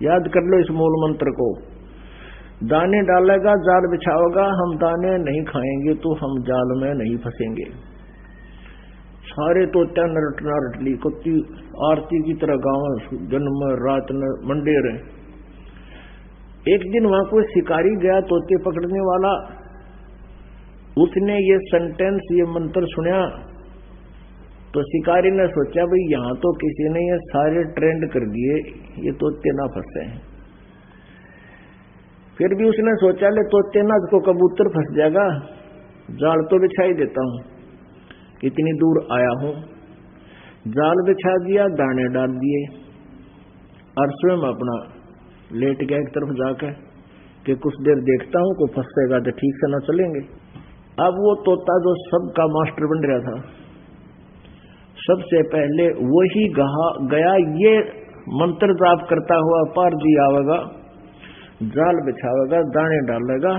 याद कर लो इस मूल मंत्र को, दाने डालेगा, जाल बिछाओगा, हम दाने नहीं खाएंगे तो हम जाल में नहीं फंसेंगे। सारे तोता नरट नरटली कुत्ती आरती की तरह गाँव जन्म रात न मंडे रहे। एक दिन वहां कोई शिकारी गया तोते पकड़ने वाला, उसने ये सेंटेंस, ये मंत्र सुना तो शिकारी ने सोचा, भाई यहां तो किसी ने ये सारे ट्रेंड कर दिए, ये तोते ना फंसे हैं। फिर भी उसने सोचा, ले तोते ना को कबूतर फंस जाएगा, जाल तो बिछा ही देता हूं, इतनी दूर आया हूं। जाल बिछा दिया, दाने डाल दिए और स्वयं अपना लेट गया एक तरफ जाकर कि कुछ देर देखता हूं, को फंसेगा तो ठीक से न चलेंगे। अब वो तोता जो सबका मास्टर बन रहा था, सबसे पहले वही गया, ये मंत्र जाप करता हुआ पार जी आवेगा, जाल बिछावेगा, दाने डालेगा,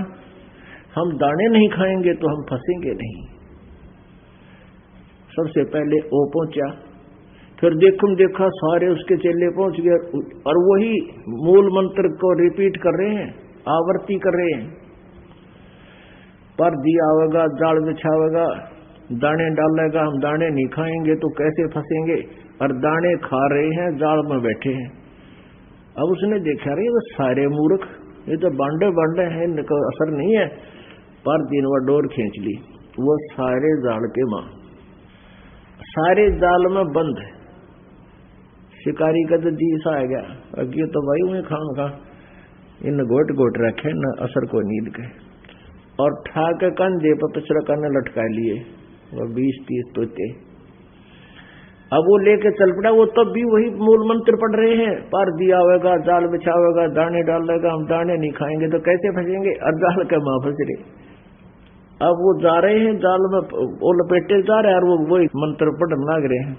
हम दाने नहीं खाएंगे तो हम फंसेंगे नहीं। सबसे पहले वो पहुंचा, फिर देखा सारे उसके चेले पहुंच गए और वही मूल मंत्र को रिपीट कर रहे हैं, आवर्ती कर रहे हैं। पर दिया आवेगा, जाल बिछावेगा, दाने डालेगा, हम दाने नहीं खाएंगे तो कैसे फंसेंगे, और दाने खा रहे हैं, जाल में बैठे हैं। अब उसने देखा रहे वो सारे मूर्ख, ये तो बांडे हैं, इनको असर नहीं है। पर दिन वह डोर खींच ली, वो सारे जाल के मां, सारे जाल में बंद। शिकारी का तो जी सा आ गया, अब ये तो भाई उन्हें खा इन गोट रखे न असर को नींद के, और ठाक कंधे पर पिछड़ा करने लटका लिए वो 20-30 तोते। अब वो लेके चल पड़ा, वो तब भी वही मूल मंत्र पढ़ रहे हैं, पार दिया होगा, जाल बिछावेगा, दाने डालेगा, हम दाने नहीं खाएंगे तो कैसे फंसेंगे, और जाल के मां फंस रहे। अब वो जा रहे हैं जाल में, वो लपेटे जा रहे हैं और वो वही मंत्र पढ़ने लग रहे हैं।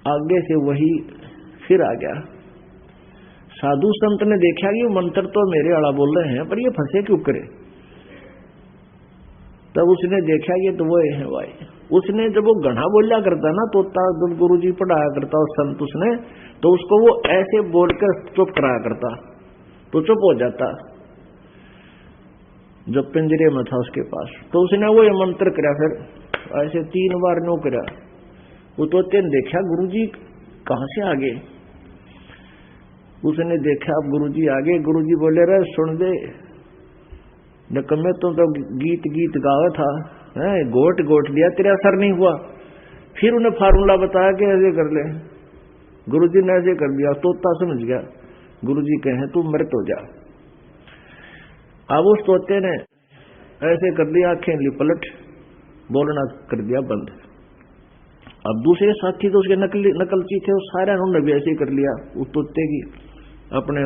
आगे से वही फिर आ गया। साधु संत ने देखा कि ये मंत्र तो मेरे आड़ा बोल रहे हैं, पर ये फंसे क्यों करे। तब उसने देखा ये तो वो है भाई। उसने जब वो गढ़ा बोलिया करता ना, तोता जब गुरु जी पढ़ाया करता उस संत उसने, तो उसको वो ऐसे बोलकर चुप कराया करता, तो चुप हो जाता जब पिंजरे में था उसके पास। तो उसने वो ये मंत्र करा, फिर ऐसे 3 बार नो करा। वो तोते ने देखा गुरुजी कहां से आगे, उसने देखा अब गुरुजी आगे। गुरुजी बोले रहे सुन दे नकम्मे, तुम तो गीत गावा था, गोट लिया, तेरा असर नहीं हुआ। फिर उन्हें फार्मूला बताया कि ऐसे कर ले। गुरुजी ने ऐसे कर दिया, तोता समझ गया गुरुजी कहे तू मृत हो जा। अब उस तोते ने ऐसे कर दिया, आंखें ली पलट, बोलना कर दिया बंद। अब दूसरे साथी तो उसके नकलची थे, उस सारे उन्होंने भी ऐसे कर लिया उस तोते की, अपने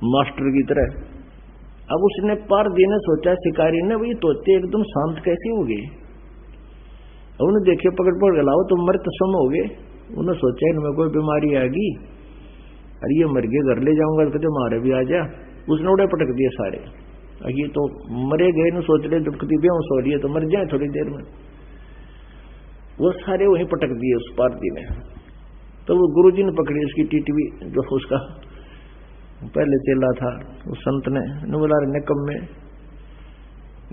मास्टर की तरह। अब उसने पार देने सोचा शिकारी ने, भाई तोते एकदम शांत कैसे हो गए। अब उन्हें देखे पकड़ के लाओ तो मृत सम हो गए। उन्हें सोचा इनमें कोई बीमारी आएगी, अरे ये मर गए, घर ले जाऊंगा तो मारे भी आ जा। उसने उड़े पटक दिए सारे, ये तो मरे गए न सोच रहे दुखती बेहोश हो रही है तो मर जाए थोड़ी देर में। वो सारे वहीं पटक दिए उस पारदी ने। तो वो गुरुजी ने पकड़ी उसकी टीटवी, जो उसका पहले चेला था, उस संत ने बोला निकम में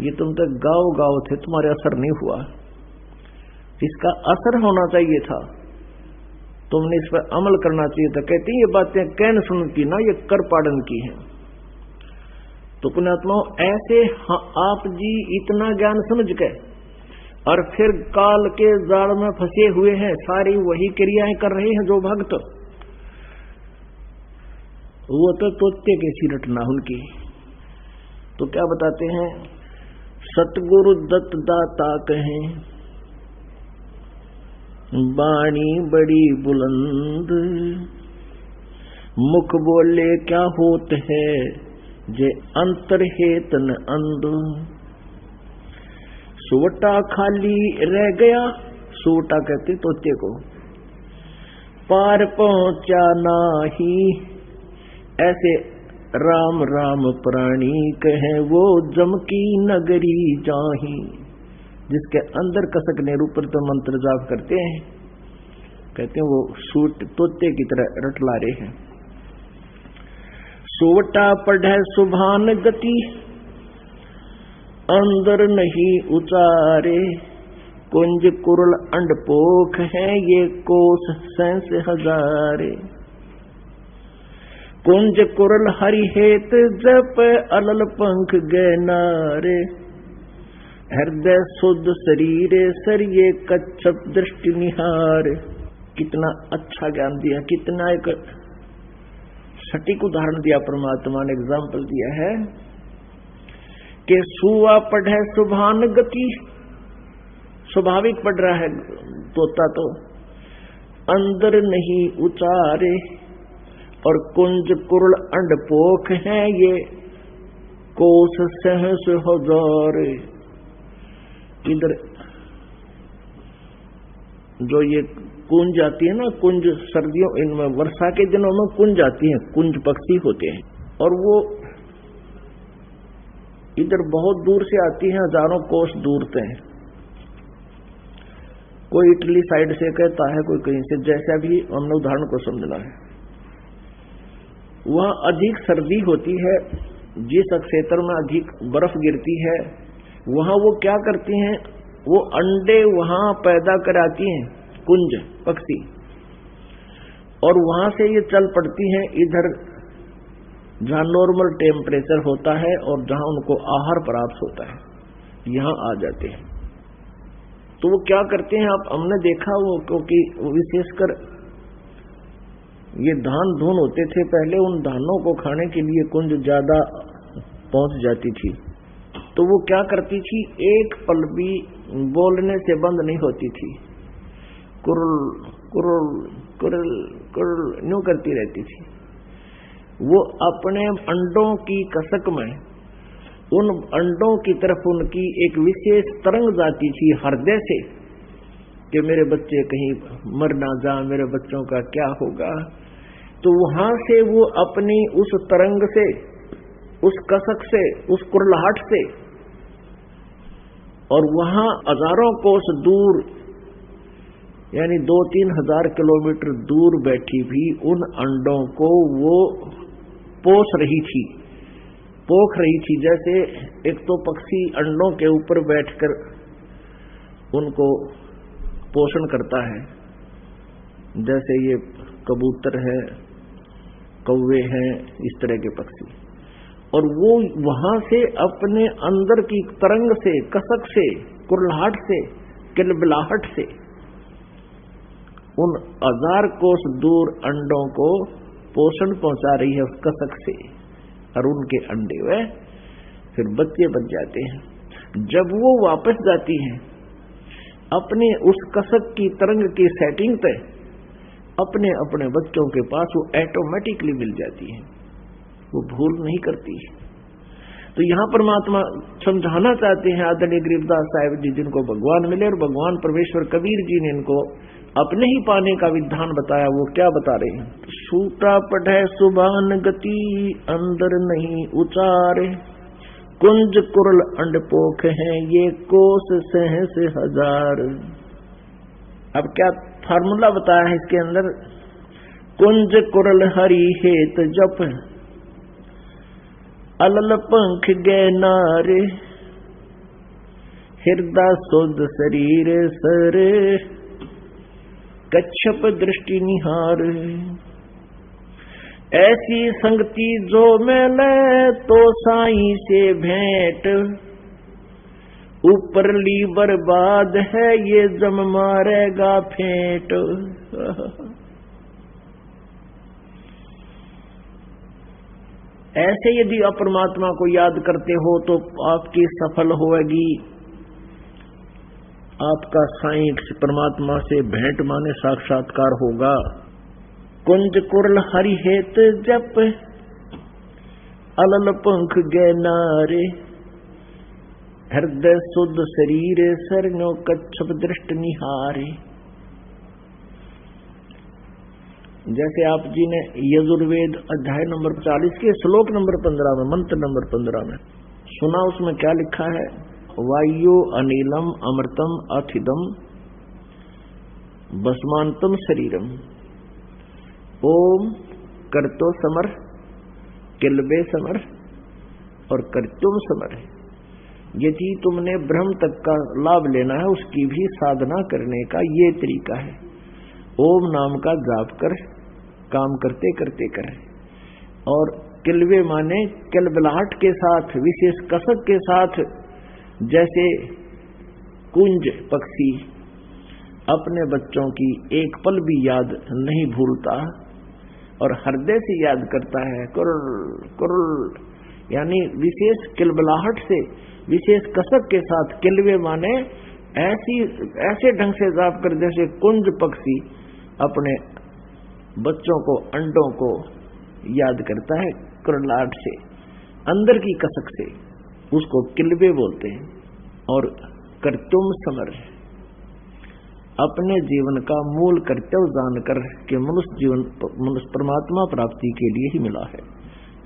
ये तुम तो गाँव थे, तुम्हारे असर नहीं हुआ, इसका असर होना चाहिए था, तुमने इस पर अमल करना चाहिए था। कहती ये बातें कैन सुनती ना, ये कर पाड़न की है। तो पुण्यात्माओं ऐसे आप जी इतना ज्ञान समझ के और फिर काल के जाल में फंसे हुए हैं, सारी वही क्रियाएं कर रहे हैं जो भक्त, वो तो तोते कैसी रटना उनकी। तो क्या बताते हैं, सतगुरु दत्त दाता कहें बाणी बड़ी बुलंद, मुख बोले क्या होत है जे अंतर हेतन अंध। सुवटा खाली रह गया, सुवटा कहते तोते को, पार पहुंचा नाही, ऐसे राम राम प्राणी कहे वो जम की नगरी जाही। जिसके अंदर कसकने ऊपर तो मंत्र जाप करते हैं, कहते हैं वो सूट तोते की तरह रटला रहे हैं। सोवटा पढ़े सुभान गति, अंदर नहीं उचारे, कुंज कुरल अंडपोख है ये कोस 1000। कुंज कुरल हरि हेत जप अलल पंख गैनारे, हृदय शुद्ध शरीर सरिये कच्छप दृष्टि निहार। कितना अच्छा ज्ञान दिया, कितना एक सटीक उदाहरण दिया परमात्मा ने, एग्जाम्पल दिया है कि सुआ पढ़े सुभान गति, स्वाभाविक पढ़ रहा है तोता तो, अंदर नहीं उचारे, और कुंज कुरल अंडपोख है ये कोस सहस हजार। इधर जो ये कुंज आती है ना, कुंज सर्दियों इनमें वर्षा के दिनों में कुंज आती है, कुंज पक्षी होते हैं और वो इधर बहुत दूर से आती है, हजारों कोस दूर से। कोई इटली साइड से कहता है, कोई कहीं से, जैसा भी हमने उदाहरण को समझना है। वहां अधिक सर्दी होती है, जिस क्षेत्र में अधिक बर्फ गिरती है वहां वो क्या करती हैं, वो अंडे वहां पैदा कराती हैं, कुंज पक्षी, और वहां से ये चल पड़ती हैं इधर जहां नॉर्मल टेम्परेचर होता है और जहां उनको आहार प्राप्त होता है, यहां आ जाते हैं। तो वो क्या करते हैं, आप हमने देखा वो, क्योंकि विशेषकर ये धान धुन होते थे पहले, उन धानों को खाने के लिए कुंज ज्यादा पहुंच जाती थी। तो वो क्या करती थी, एक पल भी बोलने से बंद नहीं होती थी, कुरुल कुरुल कुरुल कुरुल यूं करती रहती थी। वो अपने अंडों की कसक में उन अंडों की तरफ उनकी एक विशेष तरंग जाती थी हृदय से, कि मेरे बच्चे कहीं मर ना जा, मेरे बच्चों का क्या होगा। तो वहां से वो अपनी उस तरंग से, उस कसक से, उस कुरलाहट से, और वहां हजारों कोस दूर यानी 2-3 हजार किलोमीटर दूर बैठी भी उन अंडों को वो पोष रही थी, पोख रही थी। जैसे एक तो पक्षी अंडों के ऊपर बैठकर उनको पोषण करता है, जैसे ये कबूतर है, कौवे हैं, इस तरह के पक्षी, और वो वहां से अपने अंदर की तरंग से, कसक से, कुरलाहट से, किलबिलाहट से उन 1000 कोस दूर अंडों को पोषण पहुंचा रही है उस कसक से, और उनके अंडे वे फिर बच्चे बन जाते हैं। जब वो वापस जाती हैं अपने उस कसक की तरंग की सेटिंग पे, अपने अपने बच्चों के पास वो ऑटोमेटिकली मिल जाती है, वो भूल नहीं करती। तो यहाँ परमात्मा समझाना चाहते हैं आदरणीय गरीबदास साहिब जी, जिनको भगवान मिले, और भगवान परमेश्वर कबीर जी ने इनको अपने ही पाने का विधान बताया। वो क्या बता रहे हैं, सूटा पढ़े सुबान गति अंदर नहीं उचारे, कुंज कुरल अंडपोख हैं ये कोस सहस हजार। अब क्या फार्मूला बताया है इसके अंदर, कुंज कुरल हरि हेत जप, अलल पंख गए नारे, हृदय शुद्ध शरीर सर, कच्छप दृष्टि निहार। ऐसी संगति जो मिले तो साईं से भेंट, ऊपरली बर्बाद है ये जम मारेगा फेंट। ऐसे यदि आप परमात्मा को याद करते हो तो आपकी सफल होगी, आपका साईं परमात्मा से भेंट माने साक्षात्कार होगा। कुंज कुरल हरि हेत जप, अलल पंख गए नारे, हृदय शुद्ध शरीर सरनो कच्छप दृष्ट निहारे। जैसे आप जी ने यजुर्वेद अध्याय नंबर 40 के श्लोक नंबर 15 में, मंत्र नंबर 15 में सुना, उसमें क्या लिखा है, वायु अनिलम अमृतम अथिदम भस्मांतम शरीरम, ओम करतो समर किलबे समर और करतुम समर। यदि तुमने ब्रह्म तक का लाभ लेना है, उसकी भी साधना करने का ये तरीका है, ओम नाम का जाप कर काम करते करते करें। और किलवे माने किलबिलाहट के साथ, विशेष कसक के साथ, जैसे कुंज पक्षी अपने बच्चों की एक पल भी याद नहीं भूलता और हृदय से याद करता है, कुरुल कुरुल, यानी विशेष किलबिलाहट से, विशेष कसक के साथ। किलवे माने ऐसे ढंग से जाप कर जैसे कुंज पक्षी अपने बच्चों को, अंडों को याद करता है करलाट से, अंदर की कसक से, उसको किल्बे बोलते हैं। और कर्तव्य समर, अपने जीवन का मूल कर्तव्य जानकर कि मनुष्य जीवन मनुष्य परमात्मा प्राप्ति के लिए ही मिला है,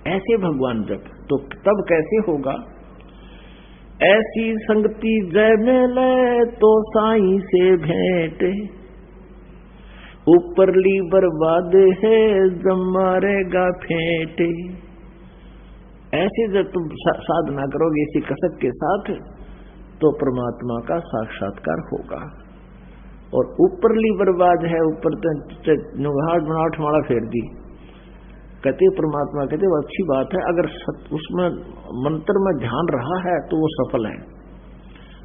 ऐसे भगवान जब तो तब कैसे होगा? ऐसी संगति जय मिले तो साईं से भेंट, ऊपरली बर्बाद है जब मारेगा फेंट। ऐसे जब तुम साधना करोगे इसी कसक के साथ तो परमात्मा का साक्षात्कार होगा। और ऊपरली बर्बाद है, ऊपर नुहाट बनावट माला फेर दी, कहते परमात्मा कहते वो अच्छी बात है, अगर उसमें मंत्र में ध्यान रहा है तो वो सफल है।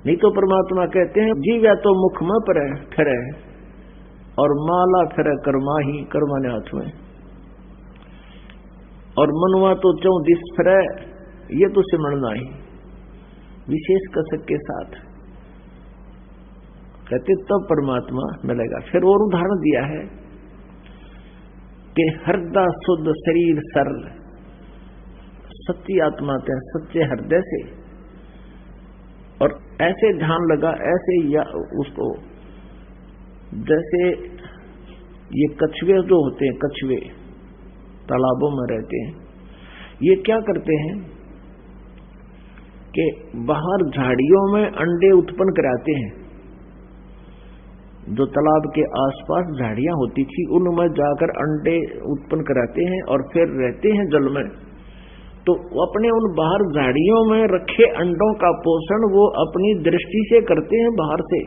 नहीं तो परमात्मा कहते हैं जीव या तो मुख में पर फिरे और माला फिरे कर्मा ही, कर्मा ने हाथ में, और मनवा तो चौ दिस फिरे, ये तो सिमरना ही। विशेष कसक के साथ कहते तब परमात्मा मिलेगा। फिर और उदाहरण दिया है कि हृदय शुद्ध शरीर सरल, सच्ची आत्मा से, सच्चे हृदय से, और ऐसे ध्यान लगा, ऐसे या उसको जैसे ये कछुए जो होते हैं, कछुए तालाबों में रहते हैं, ये क्या करते हैं कि बाहर झाड़ियों में अंडे उत्पन्न कराते हैं। जो तालाब के आसपास झाड़ियां होती थी उनमें जाकर अंडे उत्पन्न कराते हैं और फिर रहते हैं जल में। तो अपने उन बाहर झाड़ियों में रखे अंडों का पोषण वो अपनी दृष्टि से करते हैं, बाहर से,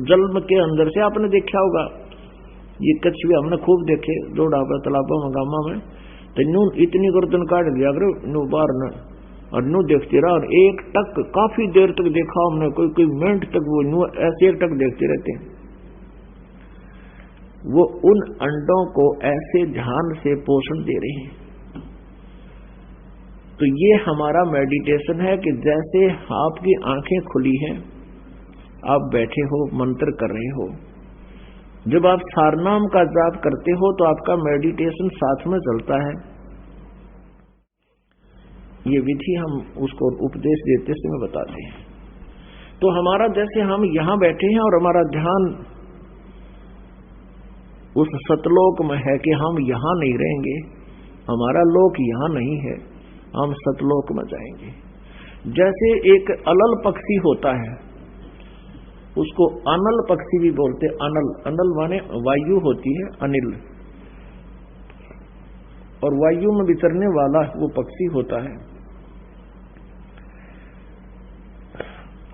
जल के अंदर से। आपने देखा होगा ये कछुए, हमने खूब देखे जोड़ा पर तालाबों में, गामा में, तो नू इतनी गर्दन काट दिया करो नू बार न, और नू देखते रहा, और एक टक काफी देर तक देखा हमने, कोई मिनट तक वो नू ऐसे एक टक देखते रहते हैं। वो उन अंडों को ऐसे ध्यान से पोषण दे रहे हैं। तो ये हमारा मेडिटेशन है कि जैसे आपकी आंखें खुली हैं, आप बैठे हो, मंत्र कर रहे हो, जब आप सारनाम का जाप करते हो तो आपका मेडिटेशन साथ में चलता है। ये विधि हम उसको उपदेश देते समय बताते हैं। तो हमारा जैसे हम यहां बैठे हैं और हमारा ध्यान उस सतलोक में है कि हम यहां नहीं रहेंगे, हमारा लोक यहां नहीं है, हम सतलोक में जाएंगे। जैसे एक अलल पक्षी होता है, उसको अनल पक्षी भी बोलते। अनल, अनल माने वायु होती है, अनिल, और वायु में विचरने वाला वो पक्षी होता है।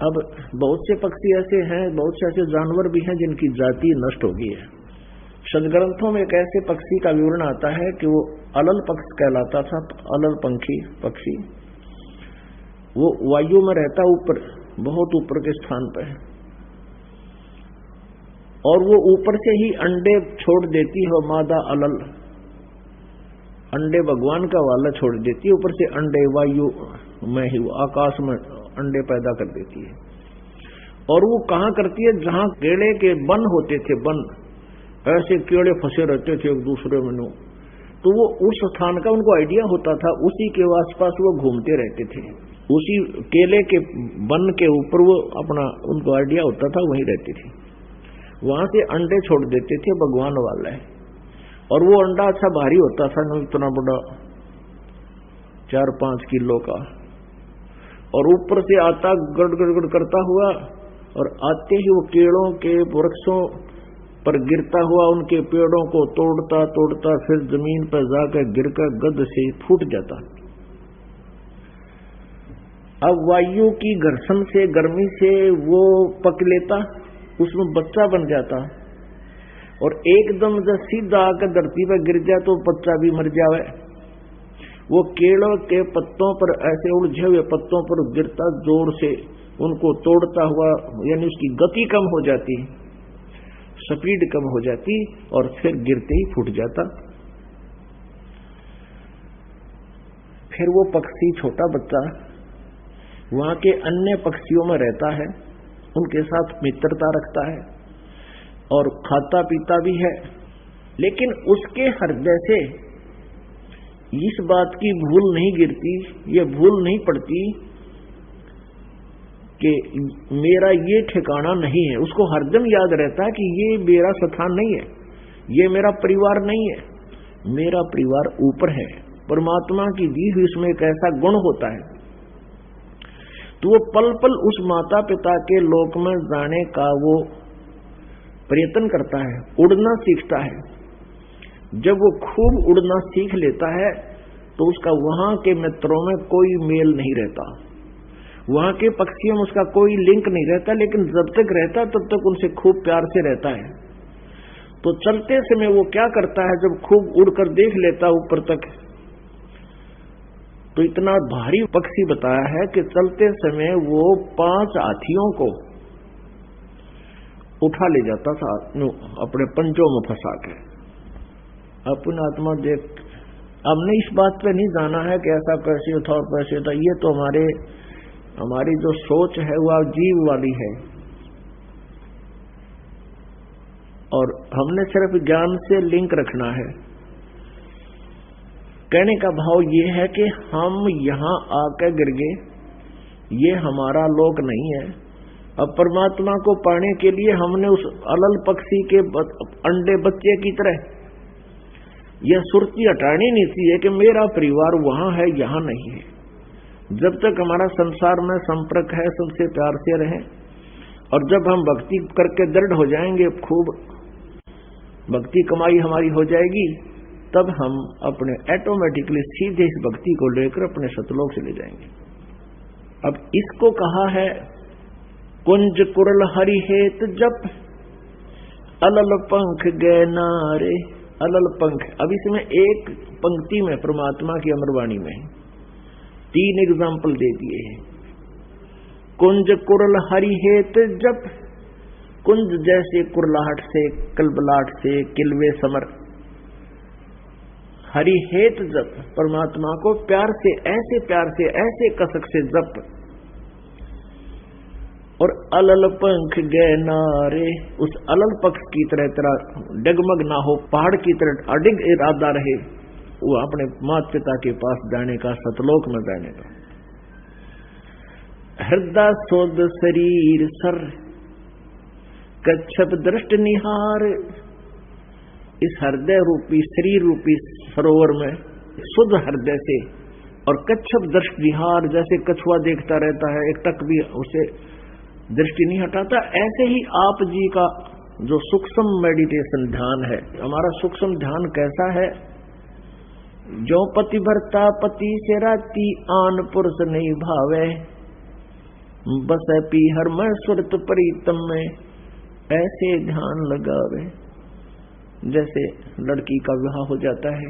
अब बहुत से पक्षी ऐसे हैं, बहुत से ऐसे जानवर भी हैं जिनकी जाति नष्ट हो गई है। सदग्रंथों में एक ऐसे पक्षी का विवरण आता है कि वो अलल पक्ष कहलाता था, अलल पंखी पक्षी। वो वायु में रहता, ऊपर, बहुत ऊपर के स्थान पर है, और वो ऊपर से ही अंडे छोड़ देती है। मादा अलल अंडे भगवान का वाला छोड़ देती है, ऊपर से अंडे वायु में ही, आकाश में अंडे पैदा कर देती है। और वो कहां करती है? जहां केले के वन होते थे, वन, ऐसे कीड़े फंसे रहते थे एक दूसरे में, तो वो उस स्थान का उनको आइडिया होता था, उसी के आसपास वो घूमते रहते थे, उसी केले के वन के ऊपर वो अपना, उनको आइडिया होता था, वहीं रहते थे। वहां से अंडे छोड़ देते थे, भगवान वाला है। और वो अंडा अच्छा भारी होता था, इतना बड़ा 4-5 किलो का, और ऊपर से आता गड़गड़ करता हुआ, और आते ही वो केलों के वृक्षों पर गिरता हुआ उनके पेड़ों को तोड़ता तोड़ता फिर जमीन पर जाकर गिरकर गद से फूट जाता। अब वायु की घर्षण से, गर्मी से वो पक लेता, उसमें बच्चा बन जाता, और एकदम जब सीधा आकर धरती पर गिर जाए तो बच्चा भी मर जावे। वो केलों के पत्तों पर, ऐसे उलझे हुए पत्तों पर गिरता, जोर से उनको तोड़ता हुआ, यानी उसकी गति कम हो जाती, स्पीड कम हो जाती, और फिर गिरते ही फूट जाता। फिर वो पक्षी, छोटा बच्चा, वहां के अन्य पक्षियों में रहता है, उनके साथ मित्रता रखता है और खाता पीता भी है, लेकिन उसके हृदय से इस बात की भूल नहीं गिरती, ये भूल नहीं पड़ती कि मेरा ये ठिकाना नहीं है। उसको हरदम याद रहता है कि ये मेरा स्थान नहीं है, ये मेरा परिवार नहीं है, मेरा परिवार ऊपर है। परमात्मा की दी हुई इसमें एक ऐसा गुण होता है, तो वो पल पल उस माता पिता के लोक में जाने का वो प्रयत्न करता है, उड़ना सीखता है। जब वो खूब उड़ना सीख लेता है तो उसका वहां के मित्रों में कोई मेल नहीं रहता, वहां के पक्षियों में उसका कोई लिंक नहीं रहता, लेकिन जब तक रहता तब तक उनसे खूब प्यार से रहता है। तो चलते समय वो क्या करता है, जब खूब उड़कर देख लेता ऊपर तक, तो इतना भारी पक्षी बताया है कि चलते समय वो 5 हाथियों को उठा ले जाता था अपने पंजों में फंसा के। अपनी आत्मा देख, हमने इस बात पे नहीं जाना है कि ऐसा कैसे था और कैसे था, ये तो हमारी जो सोच है वह जीव वाली है, और हमने सिर्फ ज्ञान से लिंक रखना है। कहने का भाव ये है कि हम यहां आकर गिर गए, ये हमारा लोक नहीं है। अब परमात्मा को पाने के लिए हमने उस अलल पक्षी के अंडे बच्चे की तरह यह सुर्ती हटानी नहीं चाहिए कि मेरा परिवार वहां है, यहां नहीं है। जब तक हमारा संसार में संपर्क है, सबसे प्यार से रहें, और जब हम भक्ति करके दृढ़ हो जाएंगे, खूब भक्ति कमाई हमारी हो जाएगी, तब हम अपने ऑटोमेटिकली सीधे इस भक्ति को लेकर अपने सतलोक से ले जाएंगे। अब इसको कहा है कुंज कुरल हरि हेत जप अलल पंख गए नारे। अलल पंख, अब इसमें एक पंक्ति में परमात्मा की अमरवाणी में 3 एग्जाम्पल दे दिए हैं। कुंज कुरल हरि हेत जप, कुंज जैसे कुरलाहट से, कलबलाहट से, किलवे समर, हरि हेत जप, परमात्मा को प्यार से, ऐसे कसक से जप। और अलल पंख गए नारे, उस अलल पक्ष की तरह डगमग ना हो, पहाड़ की तरह अडिग इरादा रहे, वो अपने माता पिता के पास जाने का, सतलोक में जाने का। हृदय सोद शरीर सर कच्छप दृष्ट निहार, इस हृदय रूपी शरीर रूपी सरोवर में शुद्ध हृदय से और कच्छप दृष्टि निहार, जैसे कछुआ देखता रहता है, एक टक भी उसे दृष्टि नहीं हटाता, ऐसे ही आप जी का जो सूक्ष्म मेडिटेशन ध्यान है, हमारा सूक्ष्म ध्यान कैसा है, जो पति भरता पति से राती आन पुरुष नहीं भावे, बस पी हर में सुरत प्रीतम में ऐसे ध्यान लगावे। जैसे लड़की का विवाह हो जाता है,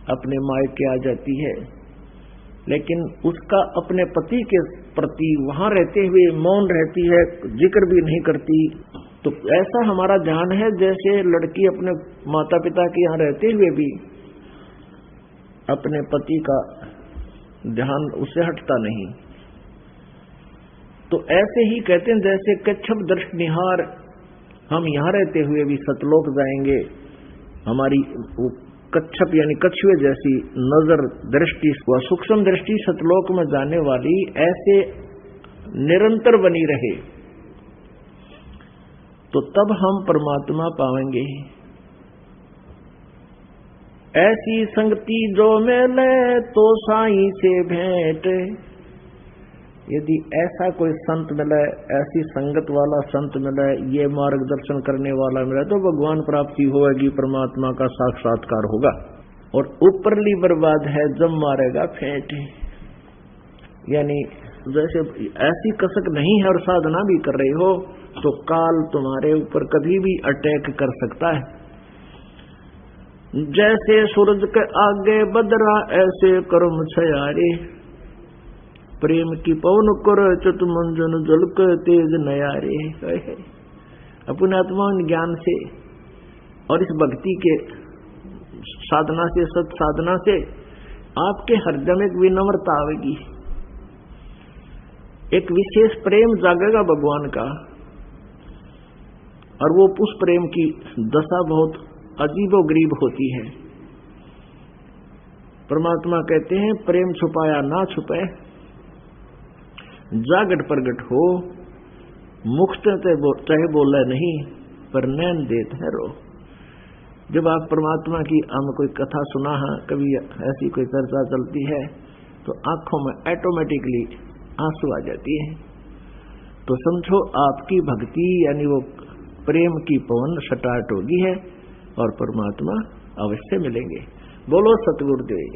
अपने मायके आ जाती है, लेकिन उसका अपने पति के प्रति वहां रहते हुए मौन रहती है, जिक्र भी नहीं करती। तो ऐसा हमारा ध्यान है जैसे लड़की अपने माता पिता के यहाँ रहते हुए भी अपने पति का ध्यान उससे हटता नहीं। तो ऐसे ही कहते हैं जैसे कच्छप दृष्टि निहार, हम यहाँ रहते हुए भी सतलोक जाएंगे, हमारी कच्छप यानी कछुए जैसी नजर दृष्टि व सूक्ष्म दृष्टि सतलोक में जाने वाली ऐसे निरंतर बनी रहे, तो तब हम परमात्मा पाएंगे। ऐसी संगति जो मिले तो साईं से भेंट, यदि ऐसा कोई संत मिले, ऐसी संगत वाला संत मिले, ये मार्गदर्शन करने वाला मिले, तो भगवान प्राप्ति होगी, परमात्मा का साक्षात्कार होगा। और ऊपरली बर्बाद है जब मारेगा फेंट, यानी जैसे ऐसी कसक नहीं है और साधना भी कर रहे हो तो काल तुम्हारे ऊपर कभी भी अटैक कर सकता है। जैसे सूरज के आगे बदरा ऐसे कर्म छयारे, प्रेम की पवन कर चुत मंजन जलक तेज नयारे। अपने आत्मा ज्ञान से और इस भक्ति के साधना से, सत साधना से आपके हृदय में एक विनम्रता आवेगी, एक विशेष प्रेम जागेगा भगवान का, और वो उस प्रेम की दशा बहुत अजीबोगरीब होती है। परमात्मा कहते हैं प्रेम छुपाया ना छुपे, जागट प्रगट हो, मुक्त चाहे बोला नहीं पर नैन देत है रो। जब आप परमात्मा की हम कोई कथा सुना है, कभी ऐसी कोई चर्चा चलती है तो आंखों में ऑटोमेटिकली आंसू आ जाती है। तो समझो आपकी भक्ति यानी वो प्रेम की पवन स्टार्ट होगी है और परमात्मा अवश्य मिलेंगे। बोलो सतगुरुदेव।